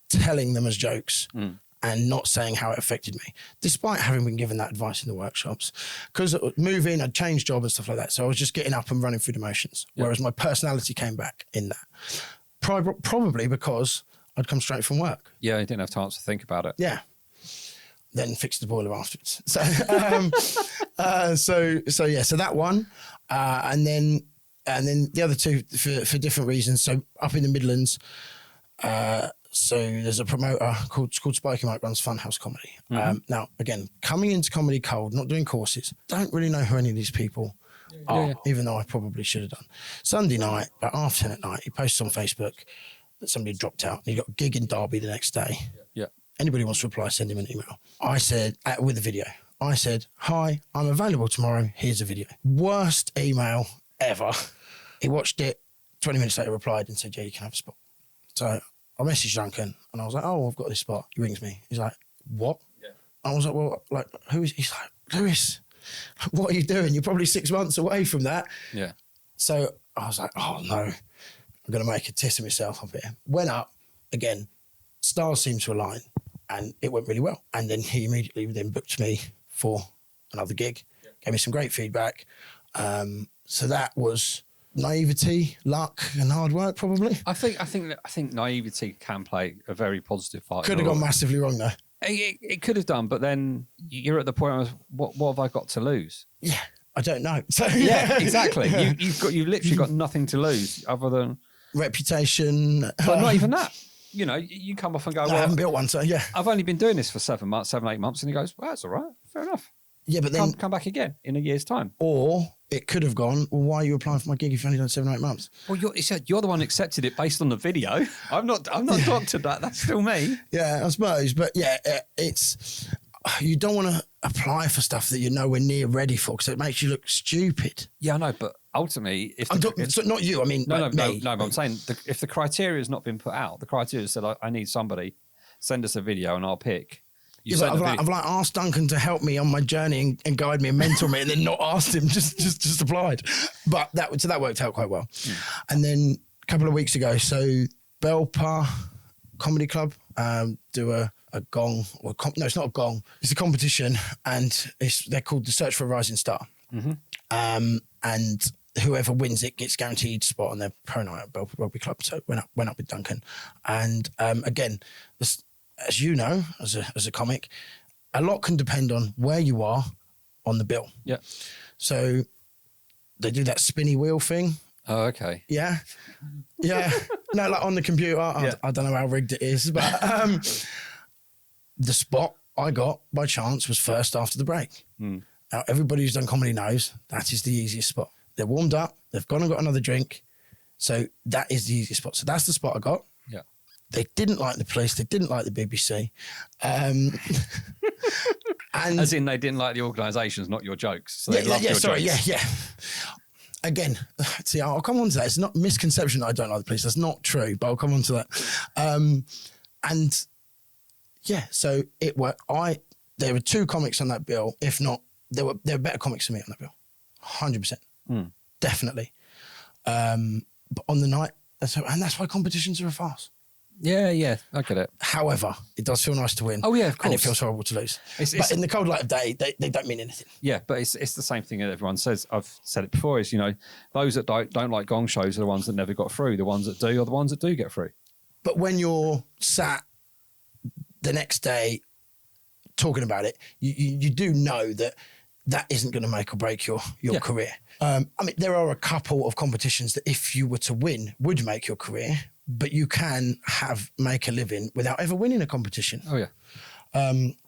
telling them as jokes and not saying how it affected me, despite having been given that advice in the workshops. Because moving, I'd changed job and stuff like that. So I was just getting up and running through the motions, whereas my personality came back in that. Probably because I'd come straight from work. Yeah, you didn't have time to think about it. Yeah. Then fixed the boiler afterwards. So, so that one. And then the other 2 for different reasons. So up in the Midlands, so there's a promoter called Spiky Mike, runs Funhouse Comedy. Mm-hmm. Now, again, coming into comedy cold, not doing courses, don't really know who any of these people are, even though I probably should have done. Sunday night, about 10:30 at night, he posts on Facebook that somebody dropped out. And he got a gig in Derby the next day. Yeah. Anybody wants to reply, send him an email. I said, with a video, I said, hi, I'm available tomorrow. Here's a video. Worst email ever. He watched it, 20 minutes later replied and said, yeah, you can have a spot. So I messaged Duncan and I was like, oh, I've got this spot. He rings me. He's like, what? I was like, well, like, who is, he's like, Lewis, what are you doing? You're probably 6 months away from that. Yeah. So I was like, oh no, I'm going to make a test of myself up here. Went up again, stars seemed to align and it went really well. And then he immediately then booked me for another gig, gave me some great feedback. So that was naivety, luck, and hard work, probably. I think naivety can play a very positive part. Could have gone massively wrong though. It could have done, but then you're at the point of what have I got to lose? Yeah, I don't know. So yeah, exactly. You've literally got nothing to lose other than reputation. But not even that. You know, you come off and go, I haven't built one, so yeah. I've only been doing this for 7 months, 8 months, and he goes, well, that's all right, fair enough. Yeah, but then come back again in a year's time. Or it could have gone, well, why are you applying for my gig if you've only done 7 or 8 months? Well, you're the one who accepted it based on the video. I'm not doctored that. That's still me. Yeah, I suppose. But yeah, it's, you don't want to apply for stuff that you're nowhere near ready for because it makes you look stupid. Yeah, I know, but ultimately, so not you, I mean, no, me. No, but I'm saying if the criteria has not been put out, the criteria said, I need somebody, send us a video and I'll pick. Yeah, I've asked Duncan to help me on my journey and guide me and mentor me, and then not asked him, just applied. But that worked out quite well. And then a couple of weeks ago, so Belper Comedy Club do a gong, no, it's not a gong. It's a competition, and they're called the Search for a Rising Star. And whoever wins it gets guaranteed spot on their pro night at Belper Rugby Club. So went up with Duncan, and again, as you know, as a comic, a lot can depend on where you are on the bill. Yeah. So they do that spinny wheel thing. Oh, okay. Yeah. Yeah. No, like on the computer. I don't know how rigged it is, but the spot I got by chance was first after the break. Now, everybody who's done comedy knows that is the easiest spot. They're warmed up. They've gone and got another drink. So that is the easiest spot. So that's the spot I got. Yeah. They didn't like the police. They didn't like the BBC. And as in they didn't like the organisations, not your jokes. So they loved your jokes. Yeah. Again, see, I'll come on to that. It's not misconception that I don't like the police. That's not true, but I'll come on to that. And yeah, so it worked. There were 2 comics on that bill. If not, there were better comics than me on that bill. 100%. Definitely. But on the night, that's why competitions are a farce. Yeah, I get it. However, it does feel nice to win. Oh yeah, of course. And it feels horrible to lose. But in the cold light of day, they don't mean anything. Yeah, but it's the same thing that everyone says. I've said it before. Is those that don't like gong shows are the ones that never got through. The ones that do are the ones that do get through. But when you're sat the next day talking about it, you do know that isn't going to make or break your career. I mean, there are a couple of competitions that if you were to win would make your career, but you can make a living without ever winning a competition. Oh yeah.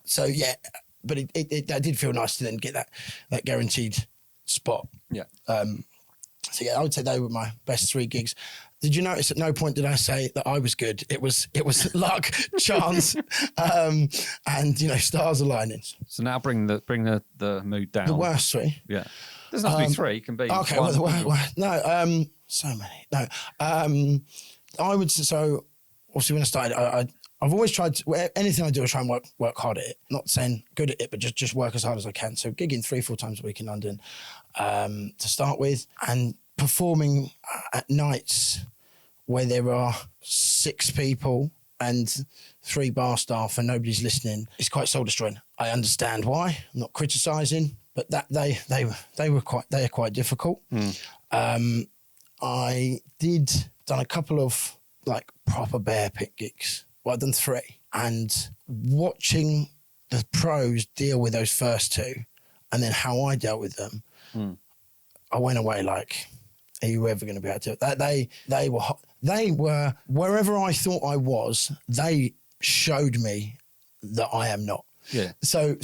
So yeah, but it did feel nice to then get that guaranteed spot. Yeah. So yeah, I would say they were my best 3 gigs. Did you notice at no point did I say that I was good? It was luck, chance, and stars aligning. So now bring the mood down. The worst 3. Yeah. Doesn't have to be 3. It can be okay. one. No. So many. No. I would. So obviously when I started, I've always tried to, anything I do, I try and work hard at it. Not saying good at it, but just work as hard as I can. So gigging 3-4 times a week in London to start with, and performing at nights where there are 6 people and 3 bar staff and nobody's listening is quite soul destroying. I understand why. I'm not criticising, but that they are quite difficult. I done a couple of like proper bear pit gigs. Well, I've done 3, and watching the pros deal with those first 2, and then how I dealt with them, I went away like, are you ever going to be able to do it? They were wherever I thought I was. They showed me that I am not. Yeah. So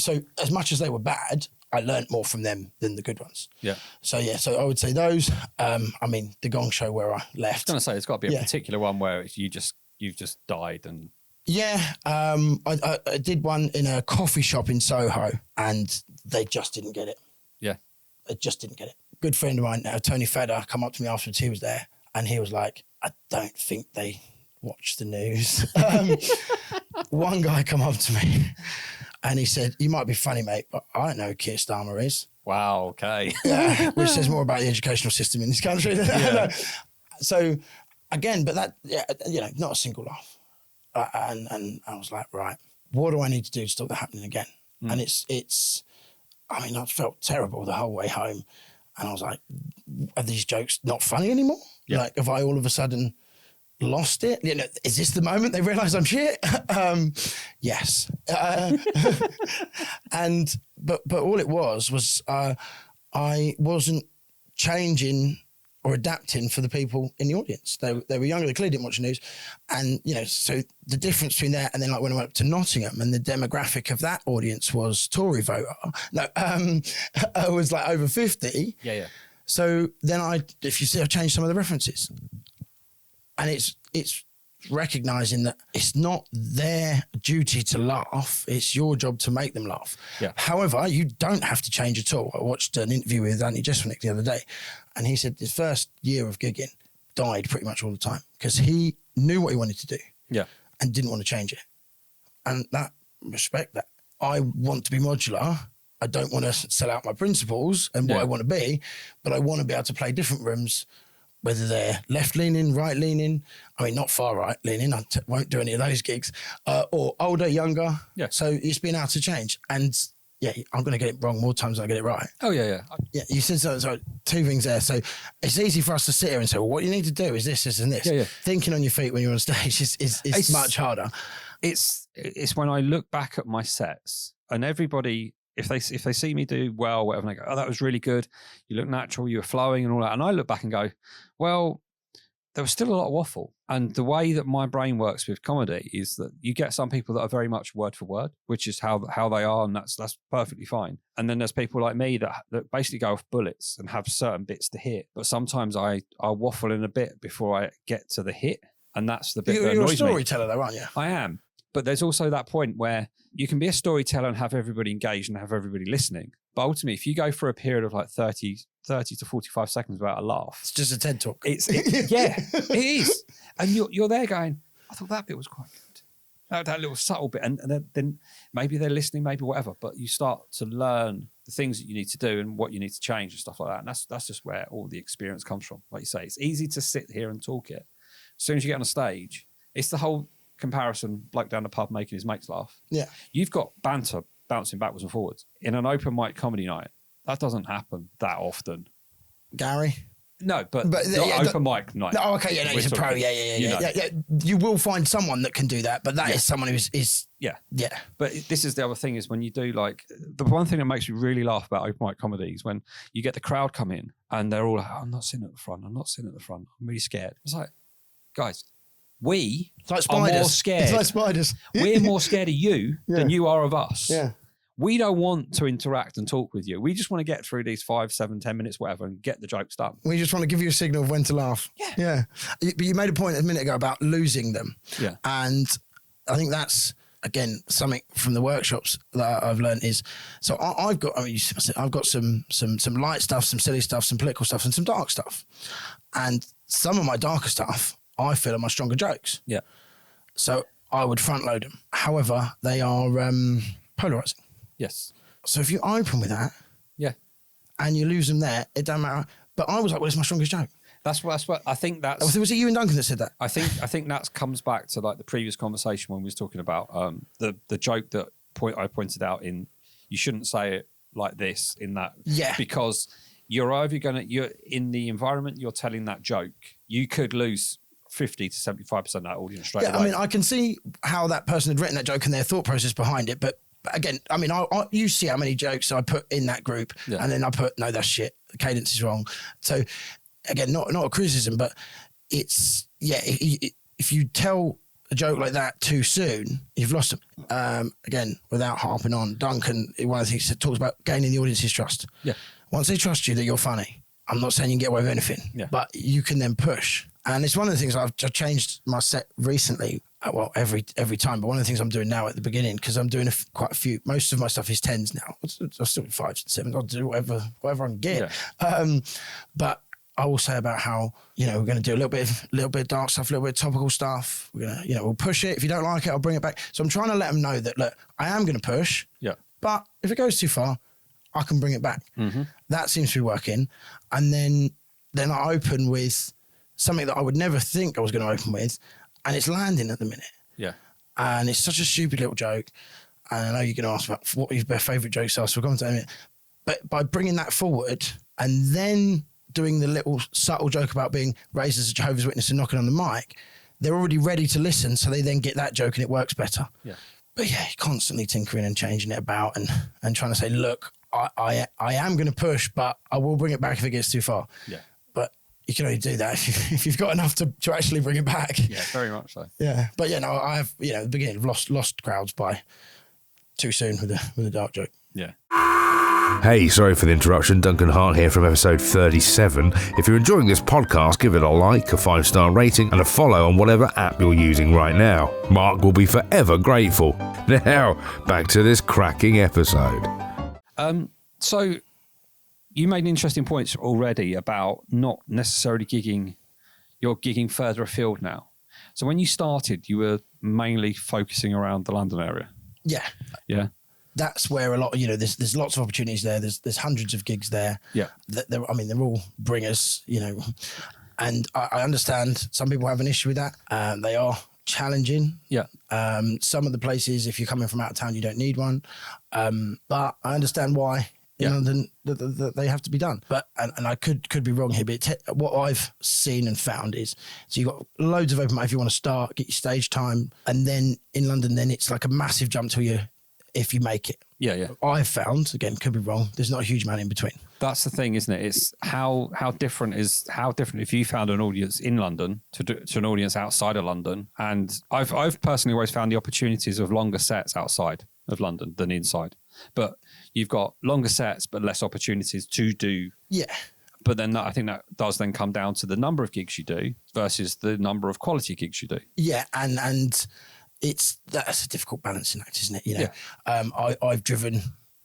as much as they were bad, I learnt more from them than the good ones. Yeah. So I would say those. I mean, the Gong Show where I left. I was going to say there's got to be a particular one where you've just died and. Yeah, I did one in a coffee shop in Soho, and they just didn't get it. Yeah. They just didn't get it. Good friend of mine, Tony Fedder, come up to me afterwards. He was there, and he was like, I don't think they watch the news. One guy come up to me. And he said, you might be funny, mate, but I don't know who Keir Starmer is. Wow, okay. Yeah, which says more about the educational system in this country. Yeah. So, again, but that, not a single laugh. And I was like, right, what do I need to do to stop that happening again? And I felt terrible the whole way home. And I was like, are these jokes not funny anymore? Yeah. Like, have I all of a sudden lost it? Is this the moment they realise I'm shit? Yes. But all it was I wasn't changing or adapting for the people in the audience. They were younger, they clearly didn't watch the news. And, so the difference between that and then like when I went up to Nottingham and the demographic of that audience was Tory voter. No, I was like over 50. Yeah. So then I changed some of the references. And it's recognising that it's not their duty to laugh, it's your job to make them laugh. Yeah. However, you don't have to change at all. I watched an interview with Andy Jesselnick the other day, and he said his first year of gigging died pretty much all the time because he knew what he wanted to do and didn't want to change it. And respect that. I want to be modular. I don't want to sell out my principles and what I want to be, but I want to be able to play different rooms, whether they're left-leaning, right-leaning, not far right-leaning, I won't do any of those gigs, or older, younger. Yeah. So it's been able to change. And, I'm going to get it wrong more times than I get it right. Oh, yeah. Yeah, you said so two things there. So it's easy for us to sit here and say, well, what you need to do is this, this, and this. Yeah. Thinking on your feet when you're on stage is much harder. It's when I look back at my sets and everybody... If they see me do well, whatever, and they go, oh, that was really good. You look natural, you were flowing and all that. And I look back and go, well, there was still a lot of waffle. And the way that my brain works with comedy is that you get some people that are very much word for word, which is how they are. And that's perfectly fine. And then there's people like me that basically go off bullets and have certain bits to hit. But sometimes I'll waffle in a bit before I get to the hit. And that's the bit that annoys me. You're a storyteller though, aren't you? I am. But there's also that point where you can be a storyteller and have everybody engaged and have everybody listening. But ultimately, if you go for a period of like 30 to 45 seconds without a laugh. It's just a TED talk. It is. And you're there going, I thought that bit was quite good. That little subtle bit. And then maybe they're listening, maybe whatever. But you start to learn the things that you need to do and what you need to change and stuff like that. And that's just where all the experience comes from. Like you say, it's easy to sit here and talk it. As soon as you get on a stage, it's the whole comparison, bloke down the pub making his mates laugh. Yeah. You've got banter bouncing backwards and forwards. In an open mic comedy night, that doesn't happen that often. Gary? No, but open mic night. No, okay, he's a pro. Yeah. You will find someone that can do that, but that is someone who is. Yeah. But this is the other thing is when you do like, the one thing that makes me really laugh about open mic comedy is when you get the crowd come in and they're all like, I'm not sitting at the front. I'm really scared. It's like, guys, we are more scared. It's like spiders. We're more scared of you than you are of us. Yeah. We don't want to interact and talk with you. We just want to get through these 5, 7, 10 minutes, whatever, and get the jokes done. We just want to give you a signal of when to laugh. Yeah. But you made a point a minute ago about losing them. Yeah. And I think that's, again, something from the workshops that I've learned is, so I've got some light stuff, some silly stuff, some political stuff, and some dark stuff. And some of my darker stuff, I feel are my stronger jokes. Yeah. So I would front load them. However, they are polarizing. Yes. So if you open with that, and you lose them there, it don't matter. But I was like, well, it's my strongest joke. That's what I think. That's was it you and Duncan that said that? I think that comes back to like the previous conversation when we was talking about the joke that I pointed out in. You shouldn't say it like this in that. Yeah. Because you're in the environment you're telling that joke, you could lose 50 to 75% of that audience straight away. I mean, I can see how that person had written that joke and their thought process behind it, but again, I mean, you see how many jokes I put in that group, and then I put, no, that's shit. The cadence is wrong. So, again, not a criticism, but it's, if you tell a joke like that too soon, you've lost them. Again, without harping on, Duncan, one of the things he talks about gaining the audience's trust. Yeah. Once they trust you that you're funny, I'm not saying you can get away with anything, but you can then push. And it's one of the things I've changed my set recently. Well, every time, but one of the things I'm doing now at the beginning, because I'm doing quite a few. Most of my stuff is 10s now. I'll still do 5s and 7s. I'll do whatever I can get. Yeah. But I will say about how, you know, we're going to do a little bit of dark stuff, a little bit of topical stuff. We're going to, you know, we'll push it. If you don't like it, I'll bring it back. So I'm trying to let them know that, look, I am going to push. Yeah. But if it goes too far, I can bring it back. Mm-hmm. That seems to be working. And then I open with something that I would never think I was going to open with, and it's landing at the minute. Yeah. And it's such a stupid little joke. And I know you're going to ask about what your favourite jokes are, so we'll come to that in a minute. But by bringing that forward and then doing the little subtle joke about being raised as a Jehovah's Witness and knocking on the mic, they're already ready to listen, so they then get that joke and it works better. Yeah. But yeah, constantly tinkering and changing it about and trying to say, look, I am going to push, but I will bring it back if it gets too far. Yeah. But you can only do that if you've got enough to actually bring it back. Yeah, very much so. Yeah. But yeah, no, I have, you know, at the beginning, I've lost crowds by too soon with a dark joke. Yeah. Hey, sorry for the interruption. Duncan Hart here from episode 37. If you're enjoying this podcast, give it a like, a 5-star rating, and a follow on whatever app you're using right now. Mark will be forever grateful. Now, back to this cracking episode. So you made interesting points already about not necessarily gigging. You're gigging further afield now. So when you started, you were mainly focusing around the London area. Yeah. Yeah. That's where a lot of, you know, there's lots of opportunities there. There's hundreds of gigs there. Yeah. They're all bringers, you know, and I understand some people have an issue with that. They are challenging. Yeah. Some of the places, if you're coming from out of town, you don't need one. But I understand why in London that they have to be done. But and I could be wrong here, but what I've seen and found is, so you've got loads of open mic if you want to start, get your stage time, and then in London, then it's like a massive jump to you if you make it. Yeah, yeah. I've found, again, could be wrong, there's not a huge amount in between. That's the thing, isn't it? It's how different if you found an audience in London to an audience outside of London. And I've personally always found the opportunities of longer sets outside of London than inside. But you've got longer sets, but less opportunities to do. Yeah. But then I think that does then come down to the number of gigs you do versus the number of quality gigs you do. Yeah, and that's a difficult balancing act, isn't it? You know, I've driven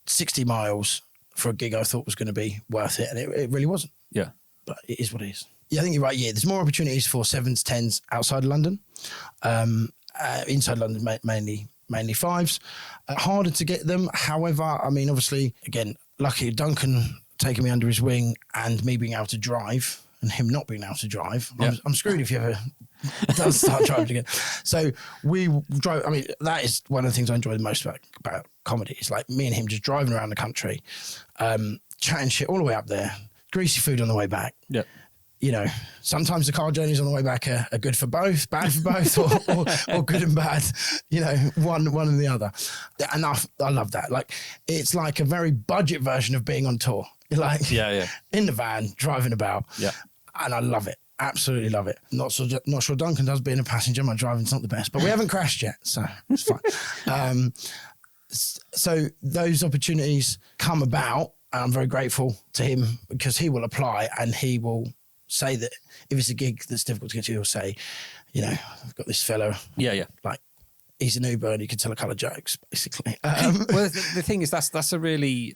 60 miles for a gig I thought was going to be worth it, and it really wasn't. Yeah. But it is what it is. Yeah, I think you're right. Yeah, there's more opportunities for 7s, 10s outside of London. Inside London, mainly 5s. Harder to get them. However, I mean, obviously, again, lucky Duncan taking me under his wing and me being able to drive and him not being able to drive. Yeah. I'm screwed if you ever does start driving again. So we drove. I mean, that is one of the things I enjoy the most about comedy. It's like me and him just driving around the country, chatting shit all the way up there, greasy food on the way back. Yeah. You know, sometimes the car journeys on the way back are good for both, bad for both, or good and bad. You know, one and the other. And I love that. Like, it's like a very budget version of being on tour. You're like, in the van, driving about. Yeah. And I love it. Absolutely love it. Not sure Duncan does being a passenger. My driving's not the best, but we haven't crashed yet, so it's fine. So those opportunities come about, and I'm very grateful to him because he will apply and he will say that if it's a gig that's difficult to get to, he'll say, you know, I've got this fellow. Yeah. Like, he's an Uber and he can tell a couple of jokes, basically. Well, the thing is, that's a really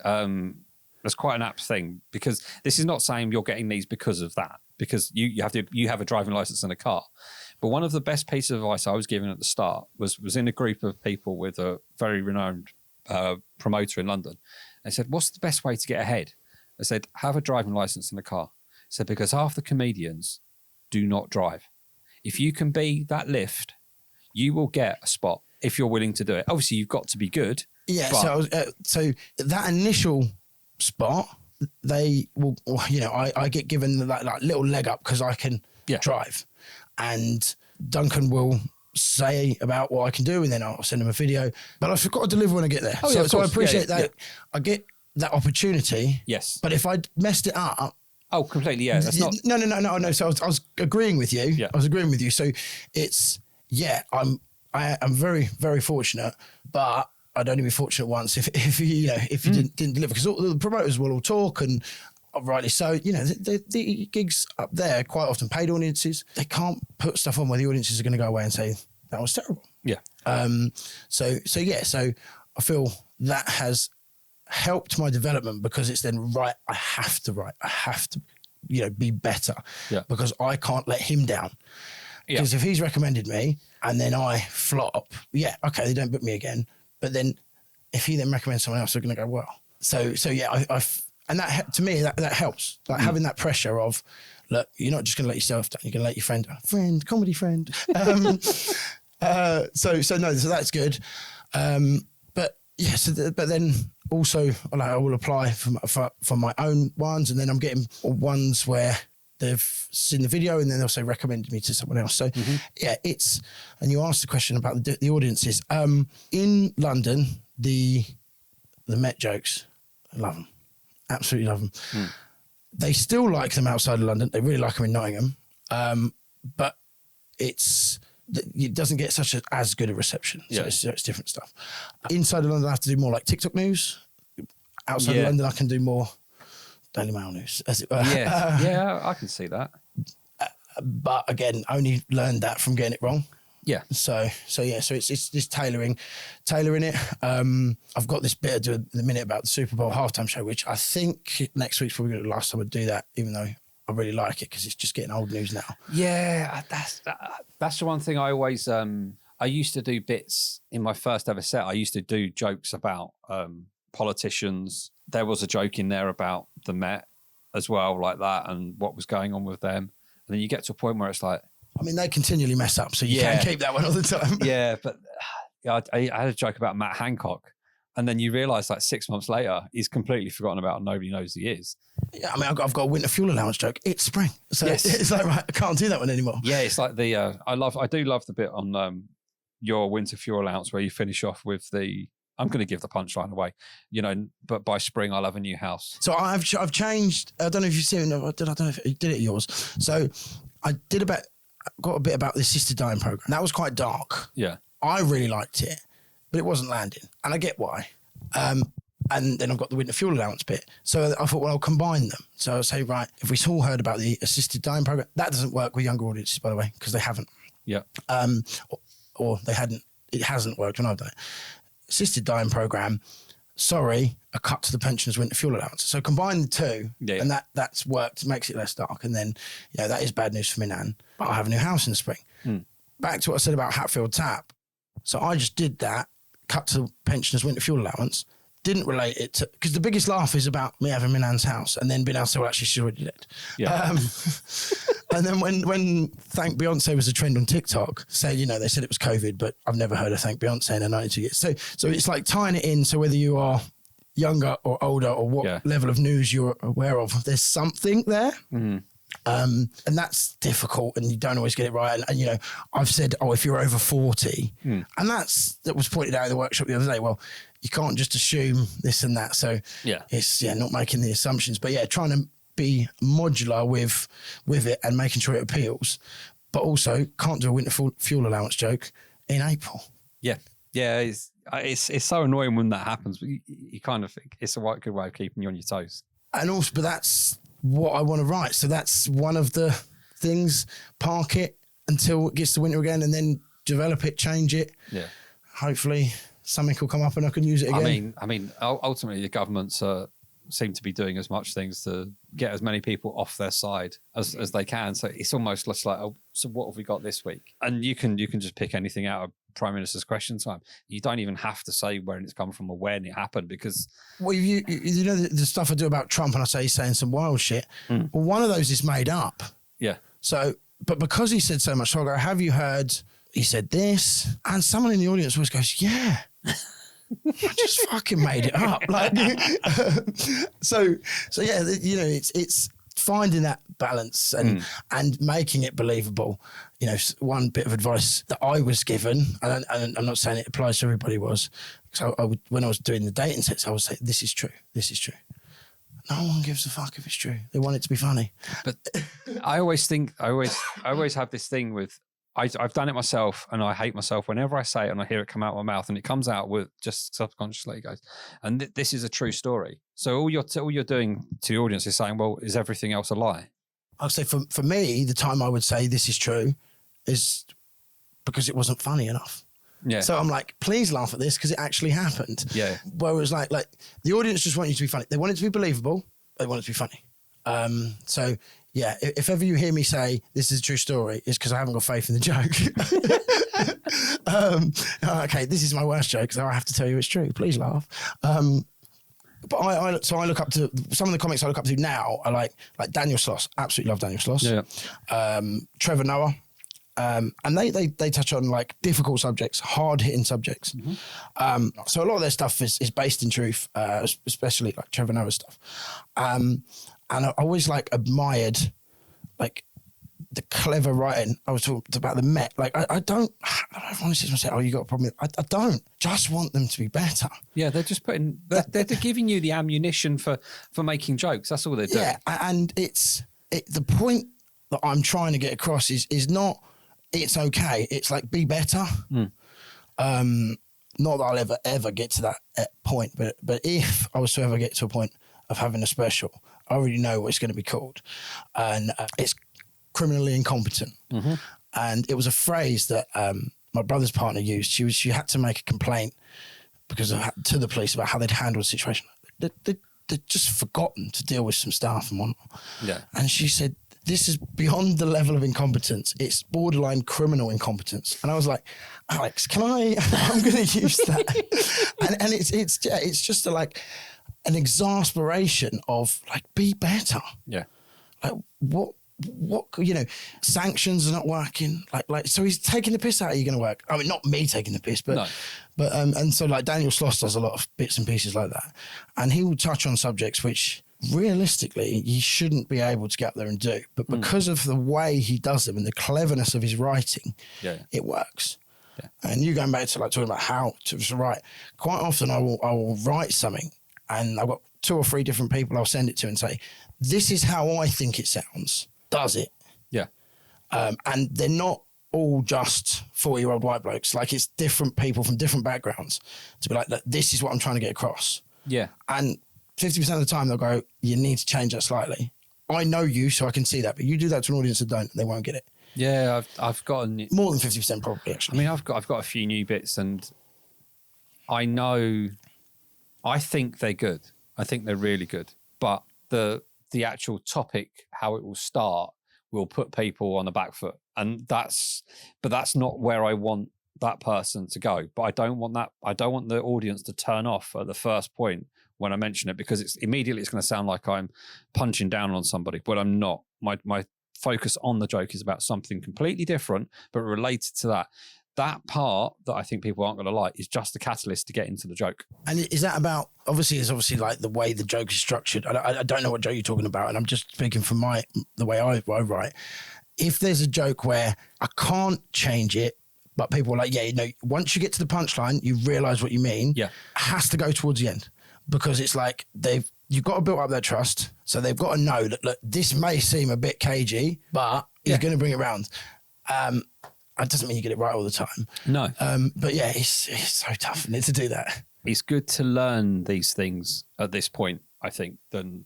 that's quite an apt thing, because this is not saying you're getting these because of that, because you have a driving license and a car. But one of the best pieces of advice I was given at the start was in a group of people with a very renowned promoter in London. They said, what's the best way to get ahead? I said, have a driving license and a car. I said, because half the comedians do not drive. If you can be that lift, you will get a spot if you're willing to do it. Obviously, you've got to be good. Yeah, so that initial spot, they will, you know, I get given that like little leg up because I can drive. And Duncan will say about what I can do, and then I'll send him a video. But I've got to deliver when I get there. So I appreciate that. Yeah. I get that opportunity. Yes. But if I'd messed it up. Oh, completely. Yeah. That's not. No. So I was agreeing with you. Yeah. I was agreeing with you. So it's, I'm very, very fortunate, but I'd only be fortunate once if you didn't deliver, because all the promoters will all talk, and rightly so. You know, the gigs up there, quite often paid audiences, they can't put stuff on where the audiences are going to go away and say that was terrible. Yeah. So I feel that has helped my development, because it's then I have to be better. Yeah. Because I can't let him down. Because if he's recommended me and then I flop, okay, they don't book me again. But then if he then recommends someone else, they're going to go, well. So yeah, and that, to me, that helps. Like having that pressure of, look, you're not just going to let yourself down. You're going to let your comedy friend. So that's good. But then also I will apply for my own ones, and then I'm getting ones where they've seen the video and then they'll say recommended me to someone else. So and you asked the question about the audiences. In London, the Met jokes, I love them. Absolutely love them. They still like them outside of London. They really like them in Nottingham. But it doesn't get as good a reception. So it's different stuff. Inside of London, I have to do more like TikTok news. Outside of London, I can do more Daily Mail news, as it were. Yeah, I can see that. But again, only learned that from getting it wrong. Yeah. So it's just tailoring it. I've got this bit to do in a minute about the Super Bowl halftime show, which I think next week's probably the last time I'd do that, even though I really like it because it's just getting old news now. Yeah, that's the one thing I always. I used to do bits in my first ever set. I used to do jokes about politicians. There was a joke in there about the Met as well, like that, and what was going on with them. And then you get to a point where it's like, I mean, they continually mess up, so you can't keep that one all the time. Yeah, but I had a joke about Matt Hancock, and then you realise like 6 months later, he's completely forgotten about and nobody knows who he is. Yeah, I mean, I've got a winter fuel allowance joke. It's spring. So it's like, right, I can't do that one anymore. Yeah, it's like I do love the bit on your winter fuel allowance where you finish off with I'm going to give the punchline away, but by spring I'll have a new house. So I've changed. I don't know if you've seen. I don't know if you did it at yours. So I got a bit about the assisted dying program. That was quite dark. Yeah, I really liked it, but it wasn't landing, and I get why. And then I've got the winter fuel allowance bit. So I thought, well, I'll combine them. So I'll say, right, if we've all heard about the assisted dying program, that doesn't work with younger audiences, by the way, because they haven't. Yeah. Or they hadn't. It hasn't worked when I've done it. Assisted dying program, a cut to the pensioners' winter fuel allowance. So combine the two, and that's worked, makes it less dark. And then, that is bad news for me, Nan. But I have a new house in the spring. Back to what I said about Hatfield Tap. So I just did that, cut to the pensioners' winter fuel allowance, didn't relate it to, because the biggest laugh is about me having my nan's house and then being able to say, well, actually, she's already dead. Yeah. And then when Thank Beyonce was a trend on TikTok, they said it was COVID, but I've never heard of Thank Beyonce in 92 years. So it's like tying it in. So whether you are younger or older or what level of news you're aware of, there's something there. Mm-hmm. And that's difficult and you don't always get it right. And I've said, if you're over 40, and that was pointed out in the workshop the other day. Well, you can't just assume this and that. So it's not making the assumptions, but trying to be modular with it and making sure it appeals, but also can't do a winter fuel allowance joke in April. Yeah. It's so annoying when that happens, but you kind of think it's a good way of keeping you on your toes. And also, but that's what I want to write. So that's one of the things. Park it until it gets to winter again, and then develop it, change it. Yeah. Hopefully, something will come up and I can use it again. I mean, ultimately, the governments seem to be doing as much things to get as many people off their side as they can. So it's almost less like, so what have we got this week? And you can just pick anything out of Prime Minister's Question Time. You don't even have to say where it's come from or when it happened, because... Well, you know the stuff I do about Trump, and I say he's saying some wild shit. Well, one of those is made up. Yeah. So, but because he said so much, so I go, have you heard he said this? And someone in the audience always goes, yeah. I just fucking made it up. So yeah, it's finding that balance and making it believable. One bit of advice that I was given, and I'm not saying it applies to everybody, was, because when I was doing the dating sets, I would say, this is true. No one gives a fuck if it's true. They want it to be funny. But I always have this thing with, I've done it myself, and I hate myself whenever I say it and I hear it come out of my mouth, and it comes out with just subconsciously, it goes, and this is a true story. So all you're doing to the audience is saying, well, is everything else a lie? I'll say for me, the time I would say this is true is because it wasn't funny enough. Yeah. So I'm like, please laugh at this because it actually happened. Yeah. Whereas like the audience just want you to be funny. They want it to be believable. They want it to be funny. So yeah, if ever you hear me say this is a true story, it's because I haven't got faith in the joke. Okay, this is my worst joke, so I have to tell you it's true. Please laugh. But I look up to some of the comics I look up to now. I like Daniel Sloss. Absolutely love Daniel Sloss. Yeah. Trevor Noah. And they touch on like difficult subjects, hard hitting subjects. So a lot of their stuff is based in truth, especially like Trevor Noah's stuff. And I always like admired like the clever writing. I was talking about the Met. Like I don't want to sit and say, oh, you got a problem. I don't just want them to be better. Yeah, they're just they're giving you the ammunition for making jokes. That's all they're doing. Yeah, and the point that I'm trying to get across is not it's okay. It's like be better. Not that I'll ever get to that point, but if I was to ever get to a point of having a special, I already know what it's going to be called, and it's criminally incompetent. And it was a phrase that my brother's partner used. She had to make a complaint to the police about how they'd handled the situation. They'd just forgotten to deal with some stuff and whatnot. Yeah. And she said, this is beyond the level of incompetence. It's borderline criminal incompetence. And I was like, Alex, I'm going to use that. and it's just like an exasperation of like, be better. Yeah. Like what, sanctions are not working. Like, so he's taking the piss out. Are you going to work? I mean, not me taking the piss, but and so like Daniel Sloss does a lot of bits and pieces like that. And he will touch on subjects which realistically you shouldn't be able to get up there and do. But because of the way he does them and the cleverness of his writing, it works. Yeah. And you going back to like talking about how to write, quite often I will write something and I've got 2 or 3 different people I'll send it to and say, this is how I think it sounds. Does it? Yeah. And they're not all just 40-year-old white blokes. Like it's different people from different backgrounds to be like, this is what I'm trying to get across. Yeah. And 50% of the time they'll go, you need to change that slightly. I know you, so I can see that, but you do that to an audience that don't, they won't get it. Yeah, I've gotten more than 50% probably actually. I mean, I've got a few new bits, and I think they're good. I think they're really good, but the actual topic, how it will start, will put people on the back foot, and that's not where I want that person to go. But I don't want that. I don't want the audience to turn off at the first point when I mention it, because it's going to sound like I'm punching down on somebody, but I'm not. My focus on the joke is about something completely different, but related to that. That part that I think people aren't going to like is just the catalyst to get into the joke. And is that about, it's obviously like the way the joke is structured. I don't know what joke you're talking about, and I'm just speaking from the way I write. If there's a joke where I can't change it, but people are like, once you get to the punchline, you realise what you mean. Yeah, it has to go towards the end, because it's like you've got to build up their trust, so they've got to know that look, this may seem a bit cagey, but he's going to bring it round. It doesn't mean you get it right all the time. No. But yeah, it's so tough, isn't it, to do that? It's good to learn these things at this point, I think, than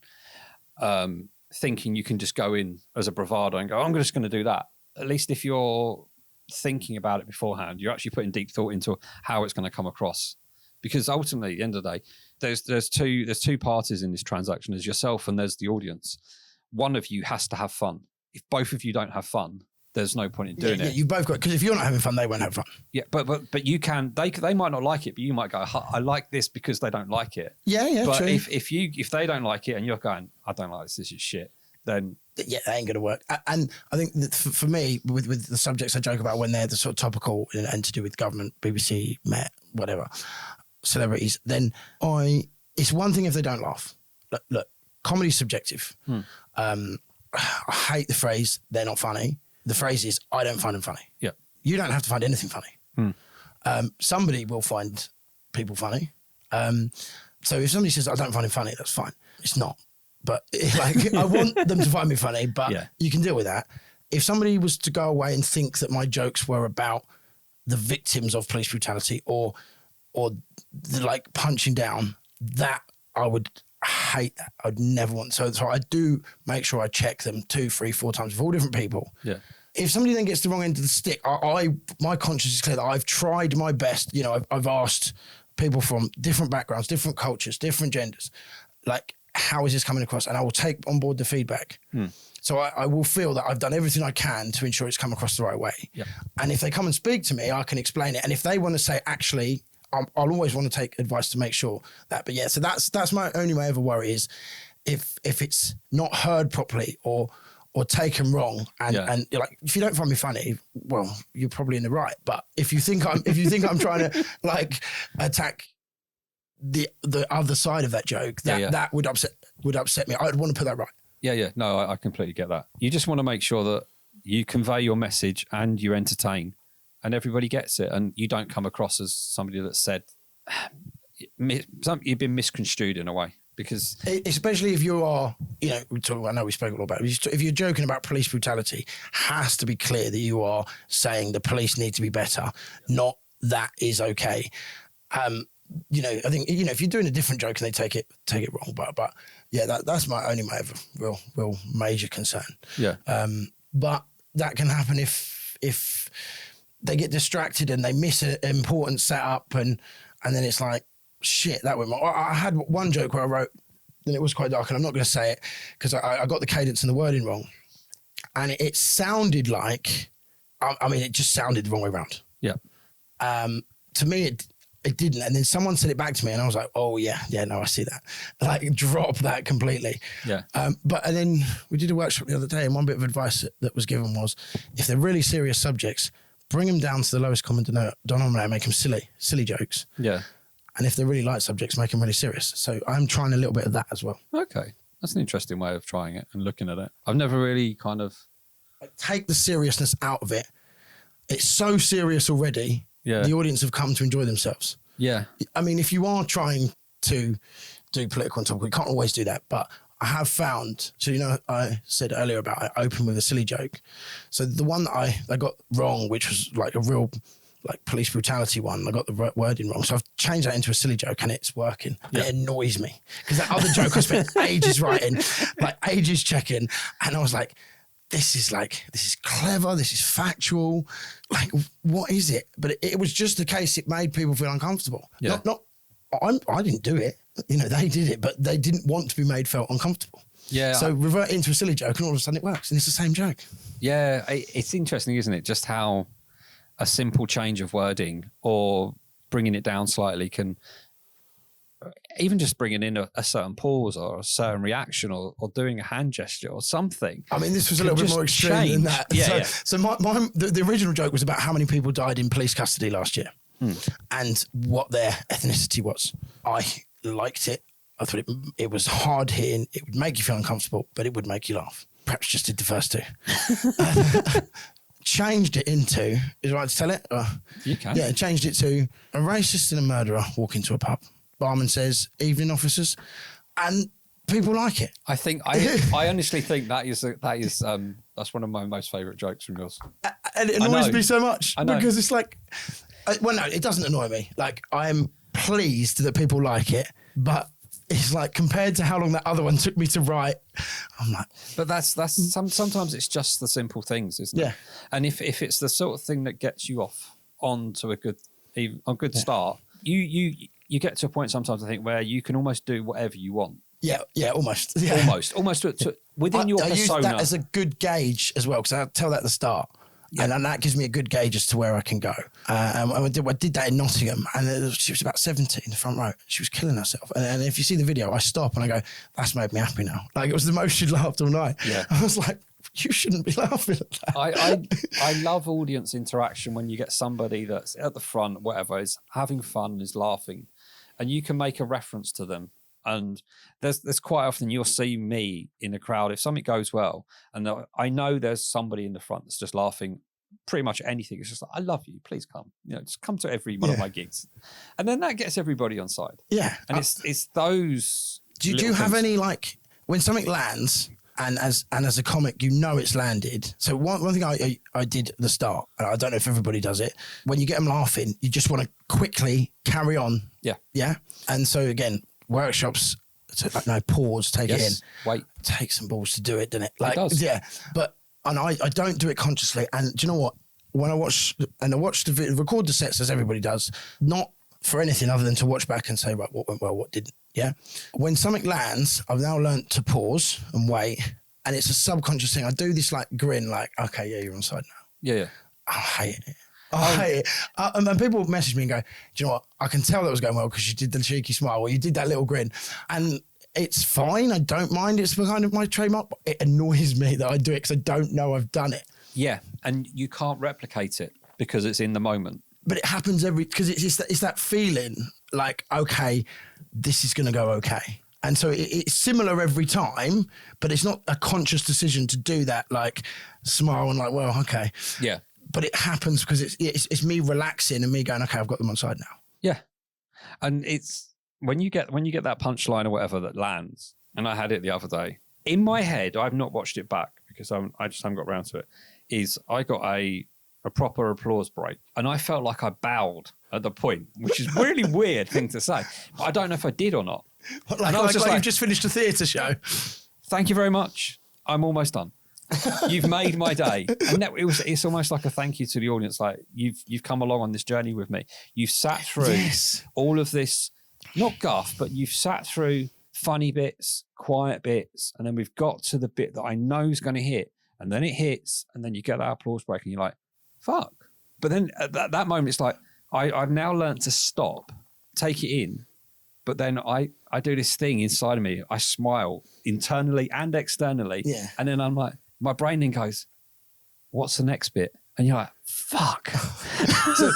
thinking you can just go in as a bravado and go, I'm just going to do that. At least if you're thinking about it beforehand, you're actually putting deep thought into how it's going to come across. Because ultimately, at the end of the day, there's two parties in this transaction. There's yourself and there's the audience. One of you has to have fun. If both of you don't have fun, there's no point in doing it. You've both got, because if you're not having fun, they won't have fun. Yeah, but you can. They might not like it, but you might go, I like this because they don't like it. Yeah, but true. if they don't like it and you're going, I don't like this is shit, then that ain't going to work. And I think that for me, with the subjects I joke about when they're the sort of topical and to do with government, BBC, Met, whatever, celebrities, then it's one thing if they don't laugh. Look, comedy's subjective. I hate the phrase, they're not funny. The phrase is, I don't find them funny. Yeah. You don't have to find anything funny. Somebody will find people funny. So if somebody says, I don't find him funny, that's fine. It's not. But I want them to find me funny, but you can deal with that. If somebody was to go away and think that my jokes were about the victims of police brutality or the like punching down, that I would hate that. I'd never want. So I do make sure I check them 2, 3, 4 times with all different people. Yeah. If somebody then gets the wrong end of the stick, my conscience is clear that I've tried my best. I've asked people from different backgrounds, different cultures, different genders, like, how is this coming across? And I will take on board the feedback. So I will feel that I've done everything I can to ensure it's come across the right way. Yep. And if they come and speak to me, I can explain it. And if they want to say, actually, I'll always want to take advice to make sure that. But yeah, so that's my only way of a worry is if it's not heard properly or taken wrong, and you're like, if you don't find me funny, well, you're probably in the right. But if you think I'm trying to like attack the other side of that joke, that would upset me. I would want to put that right. Yeah. No, I completely get that. You just want to make sure that you convey your message and you entertain and everybody gets it. And you don't come across as somebody that said, you've been misconstrued in a way. Because especially if you are, I know we spoke a lot about it. If you're joking about police brutality, has to be clear that you are saying the police need to be better, not that is okay. I think, if you're doing a different joke and they take it wrong, but yeah, that's my only real major concern. Yeah. But that can happen if they get distracted and they miss an important setup and then it's like, shit, that went wrong. I had one joke where I wrote, and it was quite dark, and I'm not going to say it because I got the cadence and the wording wrong. And it sounded like, it just sounded the wrong way around. Yeah. To me, it didn't. And then someone said it back to me and I was like, oh yeah, no, I see that. Like drop that completely. Yeah. And then we did a workshop the other day and one bit of advice that was given was, if they're really serious subjects, bring them down to the lowest common denominator, make them silly jokes. Yeah. And if they're really light subjects, make them really serious. So I'm trying a little bit of that as well. Okay. That's an interesting way of trying it and looking at it. I've never really kind of... take the seriousness out of it. It's so serious already. Yeah. The audience have come to enjoy themselves. Yeah. If you are trying to do political and topical, you can't always do that. But I have found, I said earlier about I open with a silly joke. So the one that I got wrong, which was like a real... like police brutality one, I got the wording wrong. So I've changed that into a silly joke and it's working. Yeah. It annoys me because that other joke I spent ages writing, like ages checking. And I was like, this is clever. This is factual. Like, what is it? But it was just the case. It made people feel uncomfortable. Yeah. I didn't do it. They did it, but they didn't want to be made felt uncomfortable. Yeah. So revert into a silly joke and all of a sudden it works and it's the same joke. Yeah. It's interesting, isn't it? Just how a simple change of wording or bringing it down slightly can, even just bringing in a certain pause or a certain reaction or doing a hand gesture or something. This was a little bit more extreme than that. Yeah, so the original joke was about how many people died in police custody last year and what their ethnicity was. I liked it. I thought it was hard hitting. It would make you feel uncomfortable, but it would make you laugh. Perhaps just did the first two. Changed it into, is it right to tell it? You can. Yeah, changed it to a racist and a murderer walk into a pub. Barman says, evening officers. And people like it. I think, I honestly think that's one of my most favourite jokes from yours. And it annoys me so much because it's like, no, it doesn't annoy me. Like, I'm pleased that people like it, but it's like compared to how long that other one took me to write, I'm like... But that's sometimes it's just the simple things, isn't it? Yeah. And if it's the sort of thing that gets you off onto a good start, you get to a point sometimes, I think, where you can almost do whatever you want. Yeah, almost. Yeah. Almost within your persona. I use that as a good gauge as well, because I tell that at the start. Yeah. And that gives me a good gauge as to where I can go. And I did that in Nottingham, and she was about 70 in the front row. She was killing herself. And if you see the video, I stop and I go, that's made me happy now. Like, it was the most she'd laughed all night. Yeah. I was like, you shouldn't be laughing at that. I love audience interaction when you get somebody that's at the front, whatever, is having fun, is laughing, and you can make a reference to them. And there's quite often you'll see me in a crowd if something goes well, and I know there's somebody in the front that's just laughing pretty much anything. It's just like, I love you, please come. Just come to every one of my gigs, and then that gets everybody on side. Yeah, and it's those. Do you have any, like, when something lands? And as a comic, it's landed. So one thing I did at the start, and I don't know if everybody does it, when you get them laughing, you just want to quickly carry on. Yeah. Yeah. And so again, workshops, so like, no, pause, take it in. Wait. Take some balls to do it, doesn't it? Like, it does. Yeah. But I don't do it consciously. And do you know what? When I watch the record the sets as everybody does, not for anything other than to watch back and say, right, what went well, what didn't. Yeah. When something lands, I've now learnt to pause and wait. And it's a subconscious thing. I do this like grin, like, okay, yeah, you're on side now. Yeah. I hate it. I hate it. And people message me and go, do you know what? I can tell that was going well because you did the cheeky smile or you did that little grin. And it's fine. I don't mind. It's kind of my trademark. But it annoys me that I do it because I don't know I've done it. Yeah. And you can't replicate it because it's in the moment. But it happens because it's that feeling like, okay, this is going to go okay. And so it's similar every time, but it's not a conscious decision to do that, like smile and like, well, okay. Yeah. But it happens because it's me relaxing and me going, okay, I've got them on side now. Yeah. And it's when you get that punchline or whatever that lands, and I had it the other day, in my head, I've not watched it back because I just haven't got around to it, is I got a proper applause break. And I felt like I bowed at the point, which is a really weird thing to say. But I don't know if I did or not. Like you've just finished a theatre show. Thank you very much. I'm almost done. You've made my day. And it's almost like a thank you to the audience. Like you've come along on this journey with me. You've sat through all of this, not guff, but you've sat through funny bits, quiet bits, and then we've got to the bit that I know is going to hit. And then it hits, and then you get that applause break, and you're like, fuck. But then at that moment, it's like, I've now learned to stop, take it in, but then I do this thing inside of me. I smile internally and externally. Yeah. And then I'm like, my brain then goes, what's the next bit? And you're like, fuck. So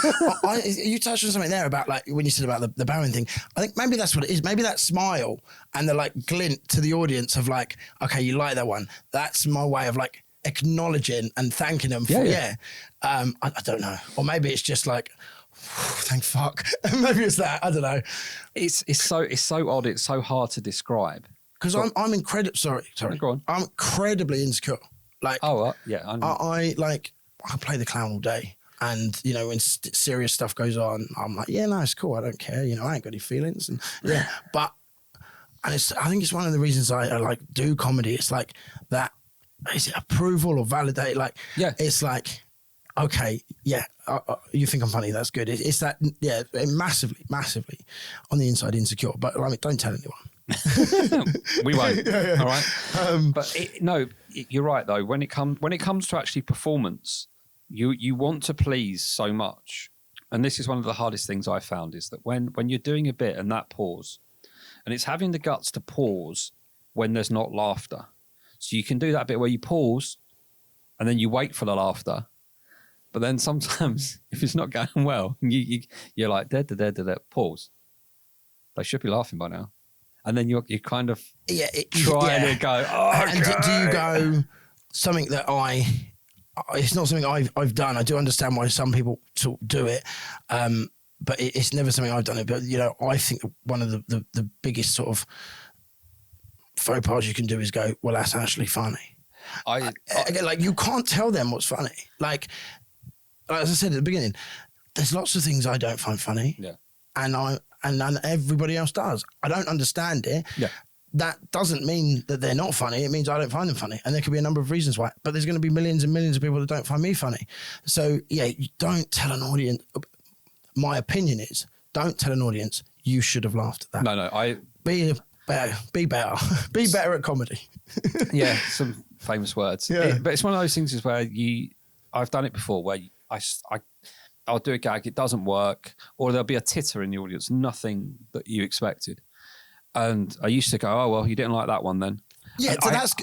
you touched on something there about like when you said about the bowing thing. I think maybe that's what it is. Maybe that smile and the like glint to the audience of like, okay, you like that one. That's my way of like acknowledging and thanking them for, I don't know. Or maybe it's just like, thank fuck. Maybe it's that. I don't know. It's so odd. It's so hard to describe. Because I'm incredibly, sorry. Go on. I'm incredibly insecure. Like, I play the clown all day. And, you know, when serious stuff goes on, I'm like, yeah, no, it's cool. I don't care. You know, I ain't got any feelings. And yeah, but, and I think it's one of the reasons I like do comedy. It's like that, is it approval or validate? Like, it's like, okay, you think I'm funny, that's good. It's that, massively on the inside insecure. But I mean, don't tell anyone. We won't. All right. But you're right though. When it comes to actually performance, you want to please so much, and this is one of the hardest things I found is that when you're doing a bit and that pause, and it's having the guts to pause when there's not laughter. So you can do that bit where you pause, and then you wait for the laughter. But then sometimes if it's not going well, you're like pause. They should be laughing by now. And then you're kind of trying to go, And do you go something that it's not something I've done. I do understand why some people do it, but it's never something I've done. But, you know, I think one of the biggest sort of faux pas you can do is go, well, that's actually funny. Again, like, you can't tell them what's funny. Like, as I said at the beginning, there's lots of things I don't find funny. Yeah. And everybody else does. I don't understand it. Yeah. That doesn't mean that they're not funny. It means I don't find them funny. And there could be a number of reasons why. But there's going to be millions and millions of people that don't find me funny. So, you don't tell an audience. My opinion is, don't tell an audience you should have laughed at that. No. Be better. Be better at comedy. Yeah, some famous words. Yeah. But it's one of those things is where I've done it before where I'll do a gag, it doesn't work, or there'll be a titter in the audience, nothing that you expected. And I used to go, oh, well, you didn't like that one then. Yeah, so that's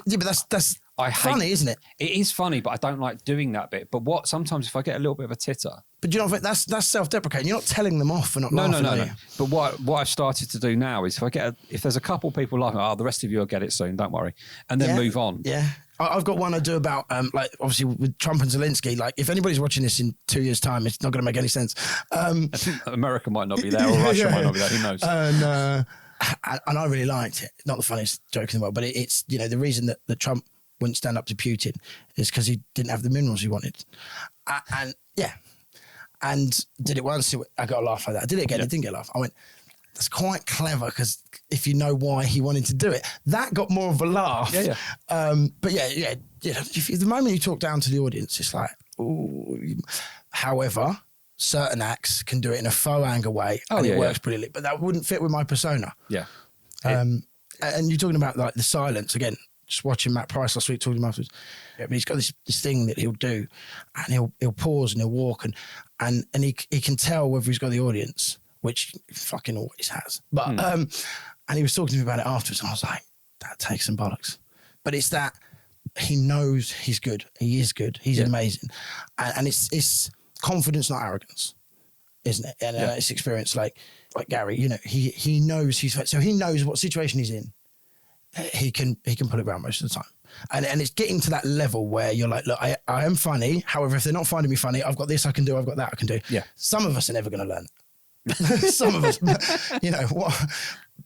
funny, isn't it? It is funny, but I don't like doing that bit. But sometimes if I get a little bit of a titter. But you know, that's self-deprecating. You're not telling them off for not laughing. No. But what I've started to do now is if there's a couple people laughing, the rest of you will get it soon, don't worry. And then move on. Yeah. I've got one I do about, like, obviously with Trump and Zelensky, like, if anybody's watching this in 2 years' time, it's not going to make any sense. America might not be there, or Russia might not be there, who knows? And I really liked it. Not the funniest joke in the world, but it's, you know, the reason that Trump wouldn't stand up to Putin is because he didn't have the minerals he wanted. And did it once, I got a laugh like that. I did it again, I didn't get a laugh. I went, that's quite clever, because if you know why he wanted to do it, that got more of a laugh. Yeah. But if the moment you talk down to the audience, it's like, ooh. However, certain acts can do it in a faux anger way, and it works brilliantly. But that wouldn't fit with my persona. Yeah. And you're talking about like the silence again. Just watching Matt Price last week talking about afterwards. Yeah, but he's got this thing that he'll do, and he'll pause and he'll walk and he can tell whether he's got the audience, which he fucking always has. But and he was talking to me about it afterwards, and I was like, that takes some bollocks. But it's that he knows he's good. He is good. He's amazing, and it's confidence, not arrogance, isn't it? And it's experience, like Gary. You know, he knows so he knows what situation he's in. He can pull it around most of the time. And it's getting to that level where you're like, look, I am funny. However, if they're not finding me funny, I've got this I can do, I've got that I can do. Yeah. Some of us are never going to learn that. Some of us, you know,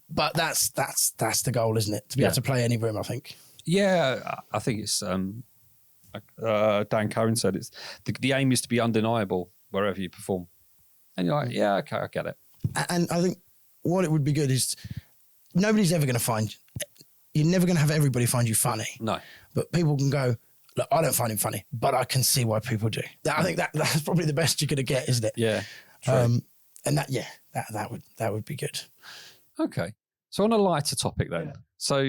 but that's the goal, isn't it? To be able to play any room, I think. Yeah, I think it's, Dan Cohen said, it's the aim is to be undeniable wherever you perform. And you're like, yeah, okay, I get it. And I think what it would be good is nobody's ever going to find you're never going to have everybody find you funny. No. But people can go, look, I don't find him funny, but I can see why people do. I think that's probably the best you're going to get, isn't it? Yeah. True. And that would be good. Okay. So on a lighter topic then. Yeah. So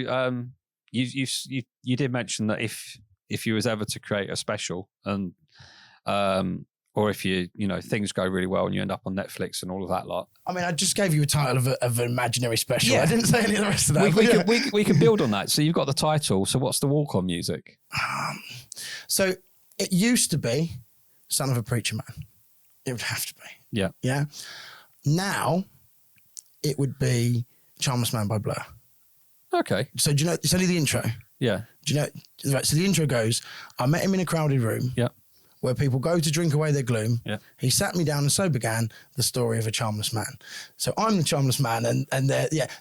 you did mention that if you was ever to create a special and or if you know things go really well and you end up on Netflix and all of that lot. I mean, I just gave you a title of an imaginary special. Yeah. I didn't say any of the rest of that. We can build on that. So you've got the title. So what's the walk-on music? So it used to be Son of a Preacher Man. It would have to be. Yeah. Yeah. Now it would be Charmless Man by Blur. Okay. So do you know, it's only the intro. Yeah. Do you know, right, so the intro goes, I met him in a crowded room. Yeah. Where people go to drink away their gloom. Yeah. He sat me down and so began the story of a charmless man. So I'm the charmless man and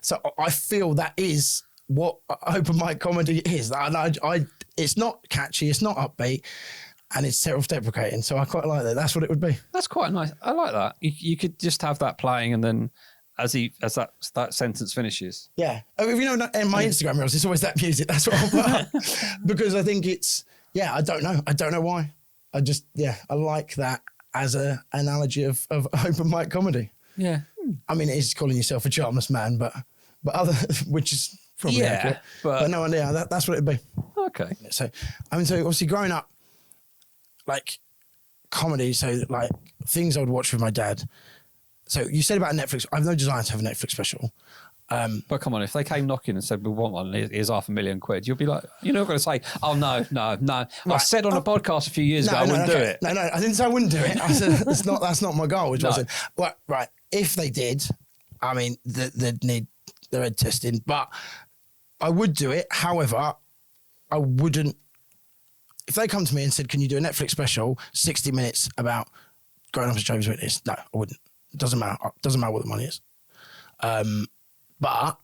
so I feel that is what open mic comedy is. It's not catchy, it's not upbeat, and it's self-deprecating. So I quite like that. That's what it would be. That's quite nice. I like that. You could just have that playing and then as that sentence finishes. Yeah. If you know, in my Instagram reels, it's always that music. That's what I'll put up. Because I think it's, I don't know. I don't know why. I like that as an analogy of open mic comedy. Yeah. I mean, it is calling yourself a charmless man, but which is probably accurate. But no idea. That's what it'd be. Okay. So, so obviously growing up, like comedy, so like things I would watch with my dad. So you said about Netflix. I have no desire to have a Netflix special. But come on, if they came knocking and said, we want one, here's £500,000, you'll be like, you're not going to say, oh, no. Right. I said on a podcast a few years ago I wouldn't do it. No, I didn't say I wouldn't do it. I said, that's not my goal, which was, well, right, if they did, I mean, they'd need their head testing, but I would do it. However, I wouldn't, if they come to me and said, can you do a Netflix special, 60 minutes about growing up as Jehovah's Witness? No, I wouldn't. It doesn't matter. It doesn't matter what the money is. But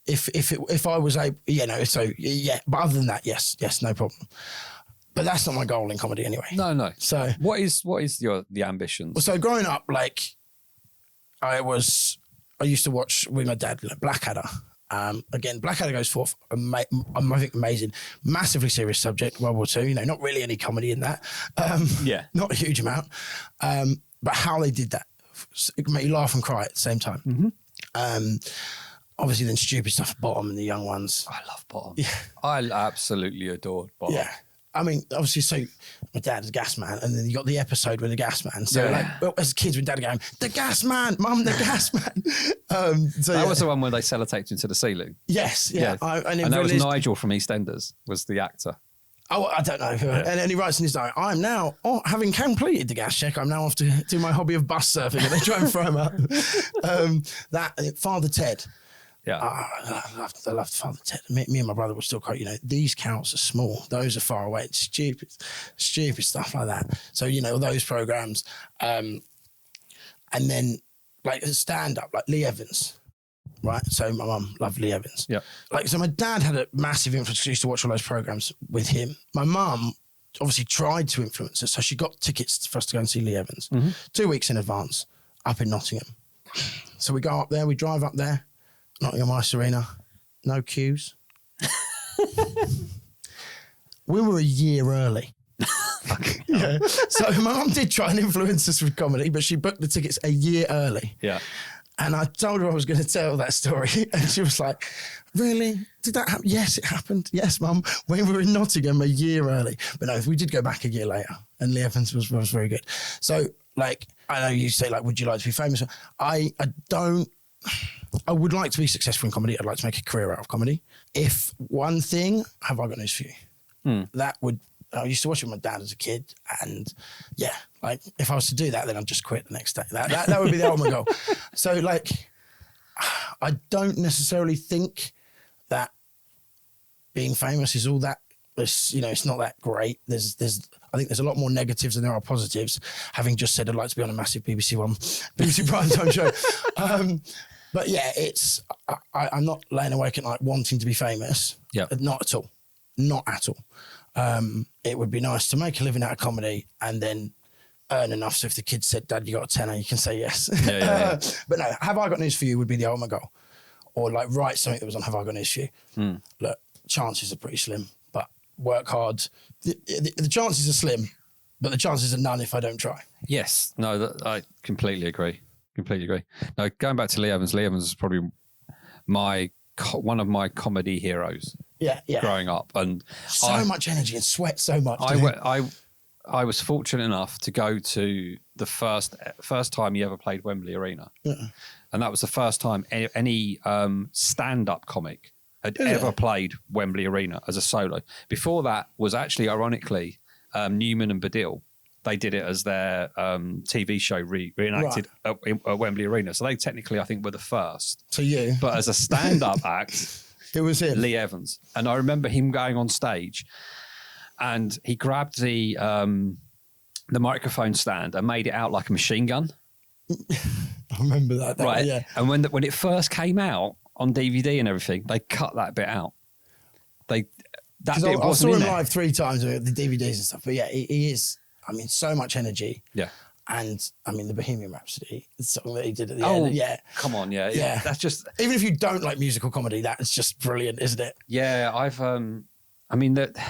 if I was able, but other than that, yes, no problem. But that's not my goal in comedy anyway. No. So what is the ambitions? Well, so growing up, like I used to watch with my dad, Blackadder. Again, Blackadder goes forth, I think amazing, massively serious subject, World War II, not really any comedy in that. Not a huge amount. But how they did that, it made you laugh and cry at the same time. Mm-hmm. Obviously, then stupid stuff, Bottom and the young ones. I love Bottom. Yeah. I absolutely adored Bottom. Yeah. I mean, obviously, so my dad's a gas man, and then you got the episode with the gas man. So, as kids, with dad going, the gas man, mum, the gas man. That was the one where they sellotaped into the ceiling. Yes, yeah. And that was Nigel from EastEnders, was the actor. Oh, I don't know. Yeah. And he writes in his diary, I'm now, having completed the gas check, I'm now off to do my hobby of bus surfing. And they try and throw him out. Father Ted. Yeah. I loved Father Ted. Me and my brother were still quite, these cows are small. Those are far away. It's stupid stuff like that. So, those programs. And then, like, stand-up, like Lee Evans. Right, so my mum loved Lee Evans. Yeah, so my dad had a massive influence. She used to watch all those programs with him. My mum obviously tried to influence us, so she got tickets for us to go and see Lee Evans 2 weeks in advance up in Nottingham. So we go up there, we drive up there, Nottingham Ice Arena, no queues. We were a year early. Yeah. So my mum did try and influence us with comedy, but she booked the tickets a year early. Yeah. And I told her I was going to tell that story. And she was like, really? Did that happen? Yes, it happened. Yes, Mum. We were in Nottingham a year early. But no, we did go back a year later. And Lee Evans was very good. So, like, I know you say, like, would you like to be famous? I would like to be successful in comedy. I'd like to make a career out of comedy. If one thing, have I got news for you? That would... I used to watch it with my dad as a kid, and yeah, like if I was to do that, then I'd just quit the next day. That would be the ultimate goal. So like, I don't necessarily think that being famous is all that. It's not that great. I think there's a lot more negatives than there are positives. Having just said I'd like to be on a massive BBC primetime show. But yeah, I'm not laying awake at night wanting to be famous. Yeah, not at all. Not at all. It would be nice to make a living out of comedy and then earn enough so if the kid said, Dad, you got a tenner, you can say yes. Yeah. But no, Have I Got News for You would be the ultimate goal. Or like write something that was on Have I Got News for You. Look, chances are pretty slim, but work hard. The chances are slim, but the chances are none if I don't try. Yes. No, I completely agree. No, going back to Lee Evans is probably one of my comedy heroes. Yeah. Growing up, and so much energy and sweat so much. I was fortunate enough to go to the first time he ever played Wembley Arena, and that was the first time any stand-up comic had ever played Wembley Arena as a solo. Before that was actually, ironically, Newman and Baddiel. They did it as their TV show reenacted at Wembley Arena. So they technically, I think, were the first. So you, but as a stand-up act. It was him. Lee Evans. And I remember him going on stage and he grabbed the microphone stand and made it out like a machine gun. I remember that. Right. Yeah. And when it first came out on DVD and everything, they cut that bit out. I saw him live 3 times with the DVDs and stuff. But yeah, he is, so much energy. Yeah. And the Bohemian Rhapsody, the song that he did at the end. Yeah. Come on, yeah. That's just, even if you don't like musical comedy, that's just brilliant, isn't it? Yeah,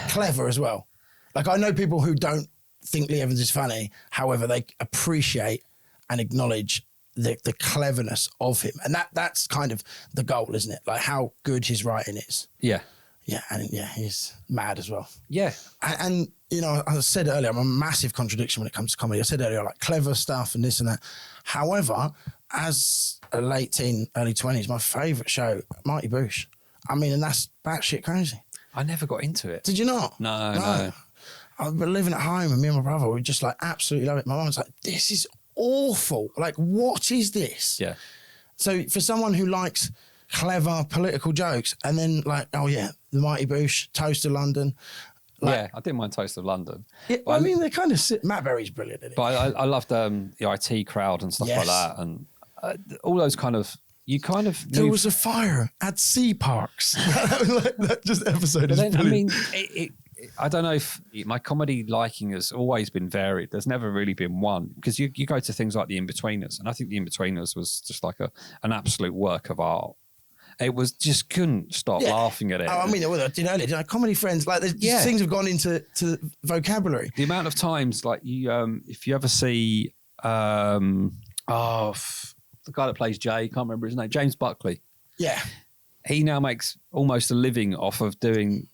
clever as well. Like I know people who don't think Lee Evans is funny, however, they appreciate and acknowledge the cleverness of him, and that's kind of the goal, isn't it? Like how good his writing is. Yeah. Yeah, and he's mad as well. Yeah. And as I said earlier, I'm a massive contradiction when it comes to comedy. I said earlier, I like clever stuff and this and that. However, as a late teen, early 20s, my favourite show, Mighty Boosh. And that's batshit crazy. I never got into it. Did you not? No. I've been living at home and me and my brother, we just like absolutely love it. My mum was like, this is awful. Like, what is this? Yeah. So for someone who likes clever political jokes and then like, oh yeah, the Mighty Boosh, Toast of London. I didn't mind Toast of London. Yeah, they kind of Matt Berry's brilliant in it. But I loved the IT crowd and stuff like that, and all those kind of. There was a fire at Sea Parks. that just episode is brilliant. I don't know if my comedy liking has always been varied. There's never really been one, because you go to things like The In-Betweeners, and I think The In-Betweeners was just like an absolute work of art. It was just couldn't stop laughing at it. I did earlier. Comedy Friends, like things have gone into vocabulary. The amount of times, like you, if you ever see, the guy that plays Jay, can't remember his name, James Buckley. Yeah. He now makes almost a living off of doing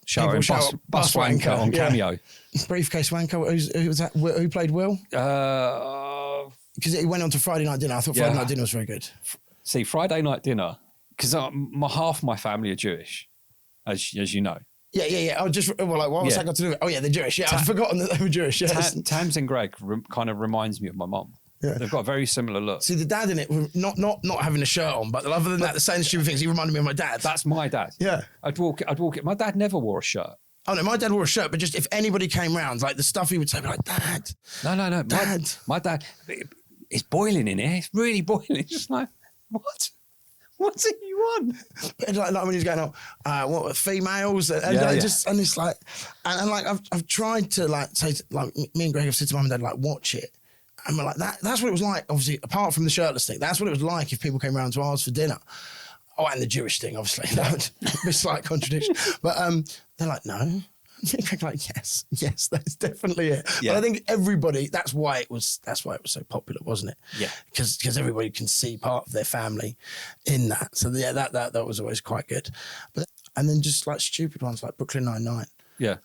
bus wanker on Cameo. Briefcase wanker. Who was that? Who played Will? Because he went on to Friday Night Dinner. I thought Friday Night Dinner was very good. See, Friday Night Dinner. Because half my family are Jewish, as you know. Yeah. What was that got to do with it? Oh, yeah, they're Jewish. Yeah, I've forgotten that they were Jewish. Yes. Tams and Greg kind of reminds me of my mum. Yeah. They've got a very similar look. See, the dad in it, not having a shirt on, but other than that, the saying stupid things, he reminded me of my dad. That's my dad. Yeah. I'd walk it. My dad never wore a shirt. Oh, no, my dad wore a shirt, but just if anybody came round, like the stuff he would say, like, Dad. No. Dad. My dad, it's boiling in here. It's really boiling. It's just like, what? What's it you want? Like when he's going, what females? And it's like, and like I've tried to like say, like me and Greg have said to mum and dad, like watch it, and we're like that's what it was like. Obviously, apart from the shirtless thing, that's what it was like if people came around to ours for dinner. Oh, and the Jewish thing, obviously, that would be a slight contradiction. But they're like, no. Like, yes, that's definitely it. Yeah. But I think everybody, that's why it was so popular, wasn't it? Yeah. Because everybody can see part of their family in that. So yeah, that was always quite good. And then just like stupid ones like Brooklyn Nine-Nine. Yeah.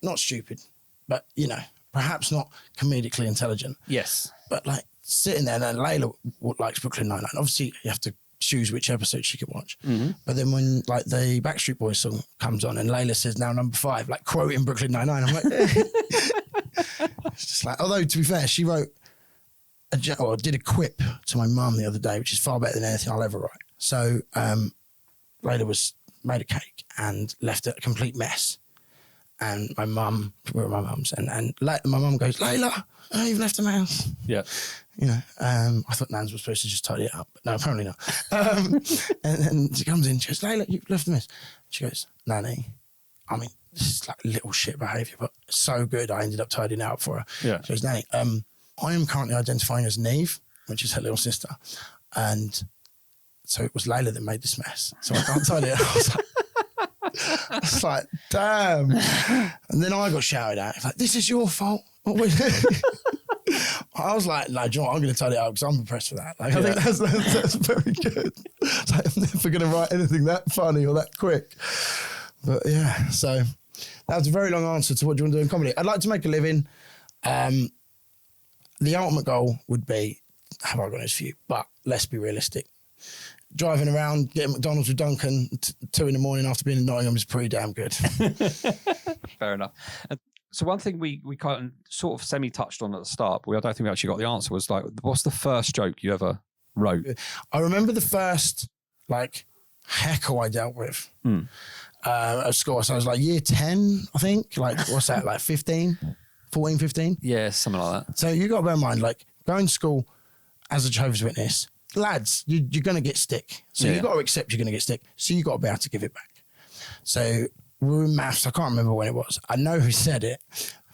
Not stupid, but perhaps not comedically intelligent. Yes. But like sitting there, and then Layla likes Brooklyn Nine-Nine. Obviously, you have to choose which episode she can watch. Mm-hmm. But then when like the Backstreet Boys song comes on and Layla says now number 5, like quoting Brooklyn Nine-Nine, I'm like, it's just like, although to be fair, she wrote did a quip to my mum the other day, which is far better than anything I'll ever write. So Layla made a cake and left it a complete mess. And my mum, we were at my mum's, and my mum goes, Layla, you've left a mess. Yeah. I thought Nans was supposed to just tidy it up, but no, apparently not. And then she comes in, she goes, Layla, you've left a mess. She goes, Nanny, I mean, this is like little shit behaviour, but so good I ended up tidying it up for her. Yeah. She goes, Nanny, I am currently identifying as Neve, which is her little sister. And so it was Layla that made this mess. So I can't tidy it up. I was like, damn. And then I got shouted at. Like, this is your fault. I was like, no, John, I'm going to tidy it up because I'm impressed with that. Like, I think that's very good. It's like, I'm never going to write anything that funny or that quick. But yeah, so that was a very long answer to what do you want to do in comedy. I'd like to make a living. The ultimate goal would be, have I got this for you? But let's be realistic. Driving around, getting McDonald's with Duncan 2 a.m. after being in Nottingham is pretty damn good. Fair enough. So one thing we kind of sort of semi-touched on at the start, but I don't think we actually got the answer, was like, what's the first joke you ever wrote? I remember the first, like, heckle I dealt with at school. So I was like year 10, I think. Like, what's that, like 15? 14, 15? Yeah, something like that. So you got to bear in mind, like, going to school as a Jehovah's Witness, lads, you're going to get stick. So you've got to accept you're going to get stick. So you've got to be able to give it back. So we were in maths. I can't remember when it was. I know who said it,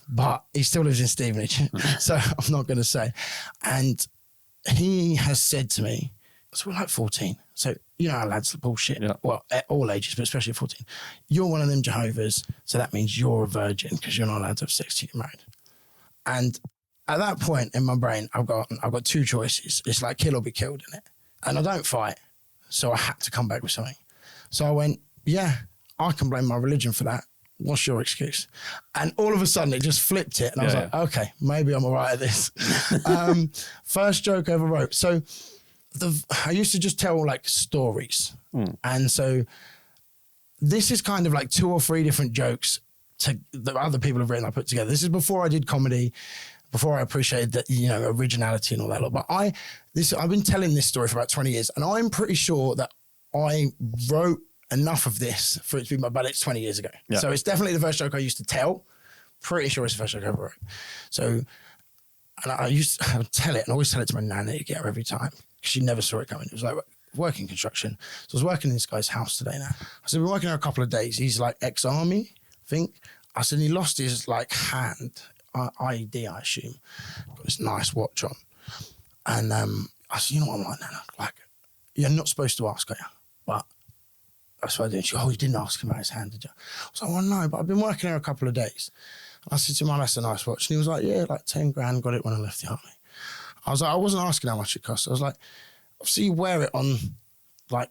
but he still lives in Stevenage. So I'm not going to say. And he has said to me, so we're like 14. So you know how lads bullshit. Yeah. Well, at all ages, but especially at 14. You're one of them Jehovah's. So that means you're a virgin because you're not allowed to have sex till you're married. And at that point in my brain, I've got 2 choices. It's like kill or be killed, in it. And I don't fight. So I had to come back with something. So I went, yeah, I can blame my religion for that. What's your excuse? And all of a sudden it just flipped it. And I was like, okay, maybe I'm all right at this. First joke I ever wrote. So I used to just tell like stories. And so this is kind of like 2 or 3 different jokes that other people have written I put together. This is before I did comedy, before I appreciated that, originality and all that lot. But I've been telling this story for about 20 years, and I'm pretty sure that I wrote enough of this for it to be but it's 20 years ago. Yeah. So it's definitely the first joke I used to tell. Pretty sure it's the first joke I ever wrote. So, and I would tell it, and I always tell it to my nanny to get her every time, because she never saw it coming. It was like working construction. So I was working in this guy's house today now. I said, we're working there a couple of days. He's like ex-army, I think. I said, he lost his like hand, IED, I assume. Got this nice watch on. And I said, you know what I'm like, Nana? Like, you're not supposed to ask, are you? But that's what I did. She goes, you didn't ask him about his hand, did you? I was like, well, no, but I've been working there a couple of days. And I said to him, that's a nice watch. And he was like, yeah, like 10 grand, got it when I left the army. I was like, I wasn't asking how much it cost. I was like, obviously you wear it on like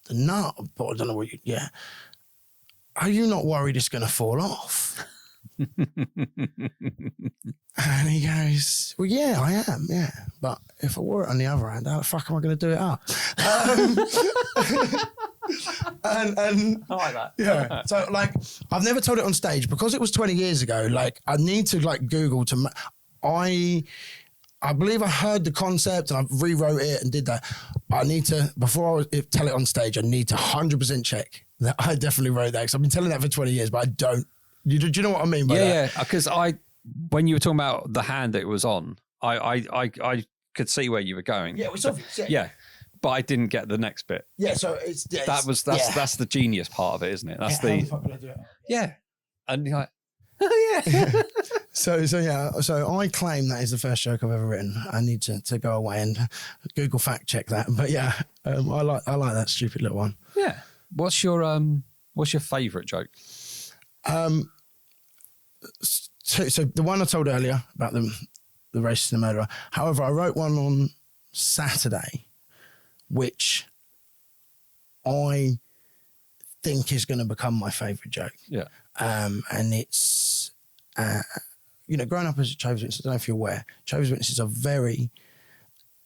the nut, but I don't know what are you not worried it's going to fall off? And he goes, well, yeah, I am, yeah. But if I wore it on the other hand, how the fuck am I going to do it up? And I like that. Yeah. So, like, I've never told it on stage because it was 20 years ago. Like, I need to, like, Google to... I believe I heard the concept and I rewrote it and did that. I need to, before I tell it on stage, I need to 100% check that I definitely wrote that, because I've been telling that for 20 years, but I don't. Do you know what I mean by that? Yeah, because when you were talking about the hand that it was on, I could see where you were going. Yeah, it was obvious. Yeah, but I didn't get the next bit. Yeah, so that's the genius part of it, isn't it? That's how the fuck would I do it? Yeah, and you're like, oh yeah. So I claim that is the first joke I've ever written. I need to go away and Google fact check that. But yeah, I like that stupid little one. Yeah. What's your favourite joke? So the one I told earlier about the racist and the murderer. However, I wrote one on Saturday, which I think is going to become my favourite joke. Yeah. And it's, growing up as a Jehovah's Witness, I don't know if you're aware, Jehovah's Witnesses are very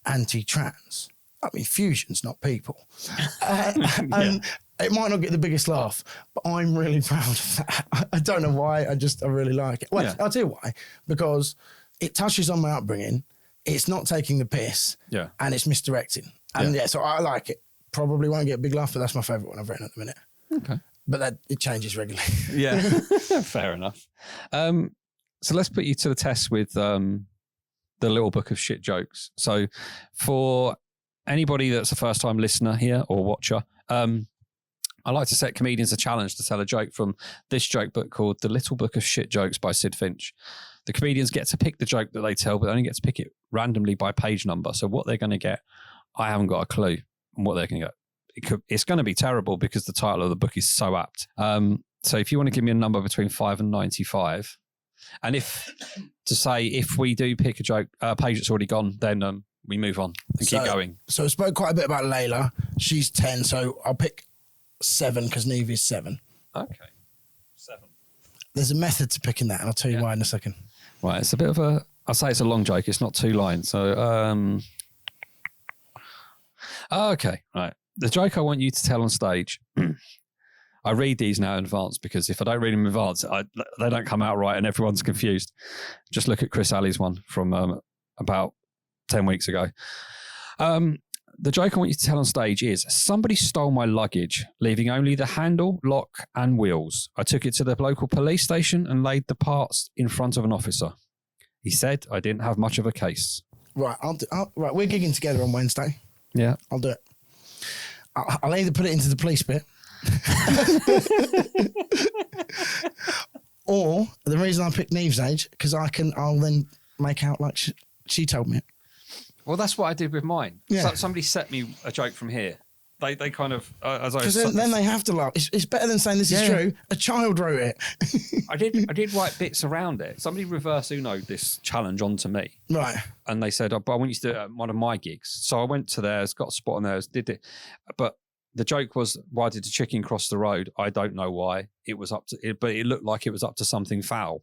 anti-trans. I mean, fusion's not people. And it might not get the biggest laugh, but I'm really proud of that. I don't know why, I really like it. Well, I'll tell you why. Because it touches on my upbringing, it's not taking the piss, and it's misdirecting. And so I like it. Probably won't get a big laugh, but that's my favourite one I've written at the minute. Okay. But it changes regularly. Yeah, fair enough. So let's put you to the test with the little book of shit jokes. So for anybody that's a first-time listener here or watcher, I like to set comedians a challenge to tell a joke from this joke book called The Little Book of Shit Jokes by Sid Finch. The comedians get to pick the joke that they tell, but they only get to pick it randomly by page number. So what they're going to get, I haven't got a clue on what they're going to get. It's going to be terrible because the title of the book is so apt. So if you want to give me a number between 5 and 95, and if we do pick a joke, page that's already gone, then we move on and keep going. So I spoke quite a bit about Layla. She's 10, so I'll pick 7 because Neve is 7. Okay, 7. There's a method to picking that, and I'll tell you why in a second. Right, it's a bit of I'll say it's a long joke. It's not 2 lines. So, okay, right. The joke I want you to tell on stage, I read these now in advance because if I don't read them in advance, they don't come out right and everyone's confused. Just look at Chris Alley's one from about 10 weeks ago. The joke I want you to tell on stage is, somebody stole my luggage, leaving only the handle, lock and wheels. I took it to the local police station and laid the parts in front of an officer. He said I didn't have much of a case. Right, right, we're gigging together on Wednesday. Yeah. I'll do it. I'll either put it into the police bit or the reason I picked Neve's age, because I'll then make out like she told me it. Well, that's what I did with mine. Yeah. So somebody set me a joke from here. They kind of, as I was... Because then they have to laugh. It's better than saying this is true. A child wrote it. I did write bits around it. Somebody reverse Uno'd this challenge onto me. Right. And they said, but I want you to do it at one of my gigs. So I went to theirs, got a spot on theirs, did it. But the joke was, why did the chicken cross the road? I don't know why. It was up to it, but it looked like it was up to something foul.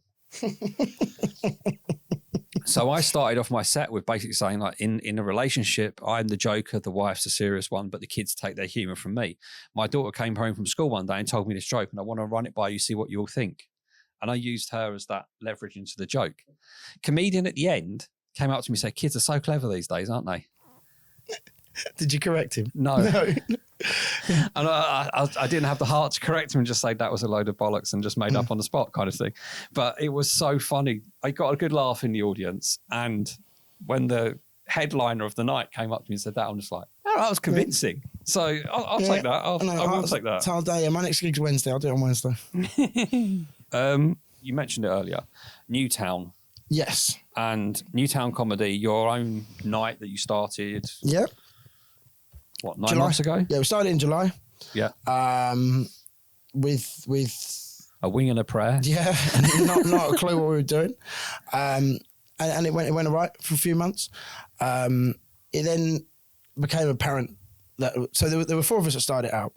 So I started off my set with basically saying, like, in a relationship, I'm the joker, the wife's the serious one, but the kids take their humour from me. My daughter came home from school one day and told me this joke, and I want to run it by you, see what you all think. And I used her as that leverage into the joke. Comedian at the end came up to me and said, kids are so clever these days, aren't they? Did you correct him? No. And I didn't have the heart to correct him and just say that was a load of bollocks and just made up on the spot kind of thing. But it was so funny. I got a good laugh in the audience. And when the headliner of the night came up to me and said that, I'm just like, oh, that was convincing. So I'll take that. I will take that. I'll day. My next gig's Wednesday. I'll do it on Wednesday. You mentioned it earlier. Newtown. Yes. And Newtown Comedy, your own night that you started. Yeah. What, 9 months ago? Yeah, we started in July. Yeah. With a wing and a prayer. Yeah, not a clue what we were doing. And it went all right for a few months. It then became apparent that, so there were 4 of us that started out.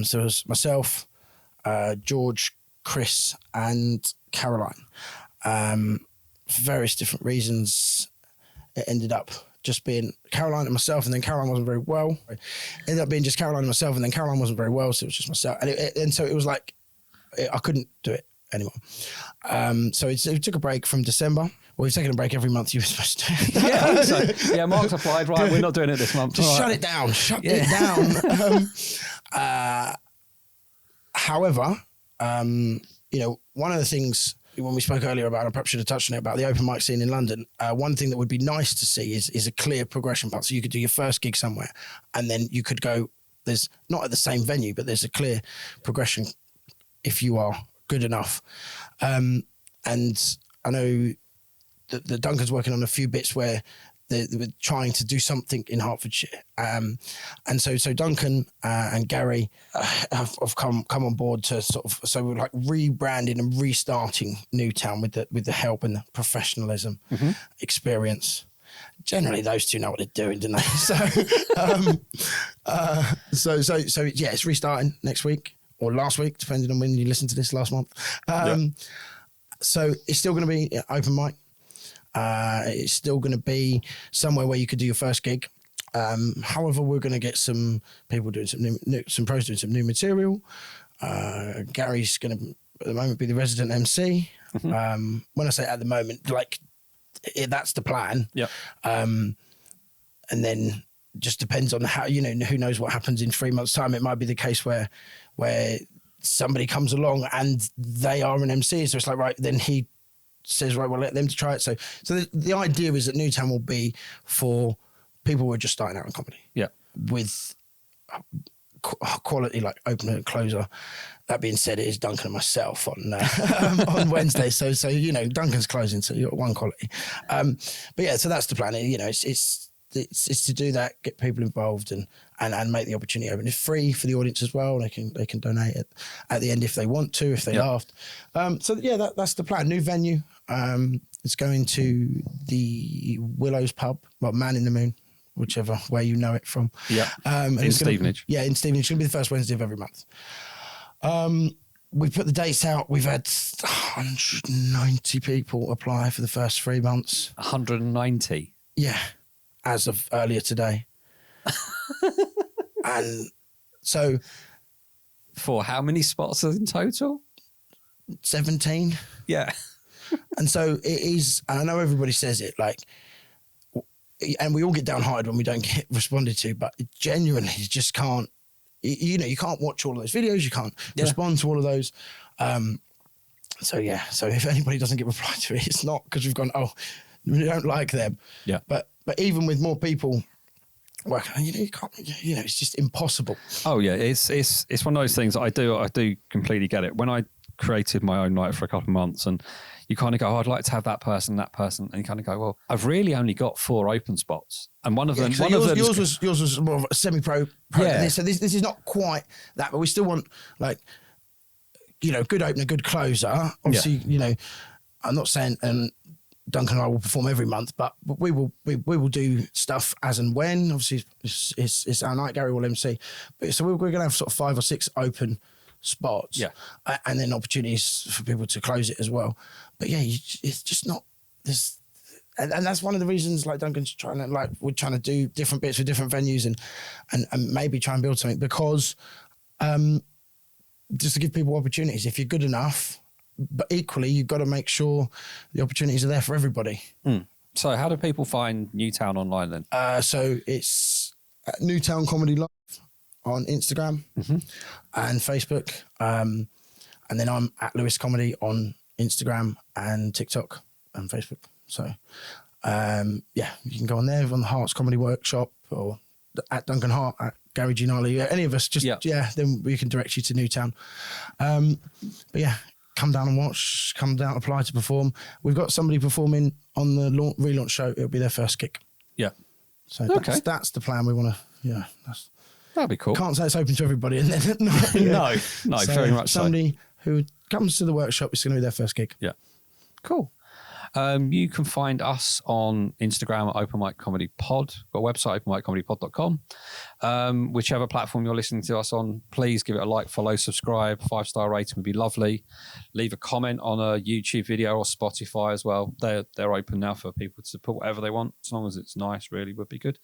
So it was myself, George, Chris and Caroline. For various different reasons, it ended up just being Caroline and myself, and then Caroline wasn't very well. It ended up being just Caroline and myself, and then Caroline wasn't very well, so it was just myself. And so it was like, I couldn't do it anymore. So it took a break from December. Well, we've taken a break every month you were supposed to. Yeah, I think so. Yeah, Mark's applied, right, we're not doing it this month. Just shut it down. Shut it down. However, one of the things, when we spoke earlier about, I perhaps should have touched on it, about the open mic scene in London, one thing that would be nice to see is a clear progression path. So you could do your first gig somewhere and then you could go, there's not at the same venue, but there's a clear progression if you are good enough. And I know that Duncan's working on a few bits where We're trying to do something in Hertfordshire, and so Duncan and Gary have come on board to sort of, so we're like rebranding and restarting Newtown with the help and the professionalism, experience. Generally, those two know what they're doing, don't they? So yeah, it's restarting next week or last week, depending on when you listen to this, last month. So it's still going to be open mic. It's still going to be somewhere where you could do your first gig. However, we're going to get some people doing some pros doing some new material. Gary's going to, at the moment, be the resident MC. When I say at the moment, like that's the plan. Yeah. And then just depends on how, you know, who knows what happens in 3 months' time. It might be the case where somebody comes along and they are an MC. So it's like, right, then he says, right, well, let them to try it. So the idea is that Newtown will be for people who are just starting out in comedy. Yeah. With quality, like opener and closer. That being said, it is Duncan and myself on Wednesday. So, you know, Duncan's closing, so you've got one quality. But yeah, so that's the plan. You know, it's to do that, get people involved and make the opportunity open. It's free for the audience as well. They can donate it at the end if they want to, if they laughed. So yeah, that's the plan. New venue. It's going to the Willows pub, well, Man in the Moon, whichever way you know it from. Yeah. In Stevenage. In Stevenage. It's going to be the first Wednesday of every month. We put the dates out. We've had 190 people apply for the first 3 months. 190? Yeah. As of earlier today. And so... For how many spots in total? 17. Yeah. And so it is, and I know everybody says it, like, and we all get downhearted when we don't get responded to, but genuinely you just can't, you know, you can't watch all of those videos, you can't respond to all of those. So yeah, so if anybody doesn't get replied to it, it's not because we've gone, oh, we don't like them. Yeah. But even with more people working, you know, you can't, you know, it's just impossible. Oh yeah, it's one of those things I do completely get it. When I created my own night for a couple of months and you kind of go, oh, I'd like to have that person, and you kind of go, well, I've really only got 4 open spots, and one of them, yours was more of a semi-pro. Yeah. So this is not quite that, but we still want, like, you know, good opener, good closer. Obviously, you know, I'm not saying Duncan and I will perform every month, but we will do stuff as and when. Obviously, it's our night. Gary will MC, so we're going to have sort of 5 or 6 open spots, and then opportunities for people to close it as well. But yeah, it's just not this, and that's one of the reasons, like, Duncan's trying to, like, we're trying to do different bits with different venues and maybe try and build something, because just to give people opportunities. If you're good enough, but equally you've got to make sure the opportunities are there for everybody. So how do people find Newtown online then? So it's Newtown Comedy Live on Instagram and Facebook. And then I'm at Lewis Comedy on Instagram and TikTok and Facebook. So, yeah, you can go on there on the Hearts Comedy Workshop or at Duncan Hart, at Gary Ginali. Yeah, any of us, just, then we can direct you to Newtown. But yeah, come down and watch, come down, apply to perform. We've got somebody performing on the relaunch show. It'll be their first gig. Yeah. So that's the plan. We want to, that'd be cool. Can't say it's open to everybody. And then, no, so very much somebody who comes to the workshop, it's going to be their first gig. Yeah. Cool. You can find us on Instagram at Open Mic Comedy Pod. We've got a website, openmiccomedy.com. Whichever platform you're listening to us on, please give it a like, follow, subscribe. 5-star rating would be lovely. Leave a comment on a YouTube video or Spotify as well. They're open now for people to put whatever they want, as long as it's nice, really would be good.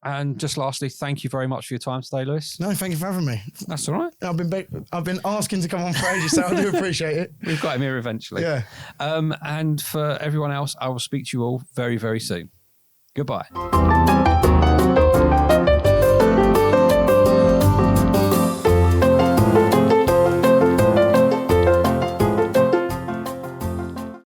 And just lastly, thank you very much for your time today, Lewis. No, thank you for having me. That's all right. I've been asking to come on for ages, so I do appreciate it. We've got him here eventually. Yeah. And for everyone else, I will speak to you all very, very soon. Goodbye.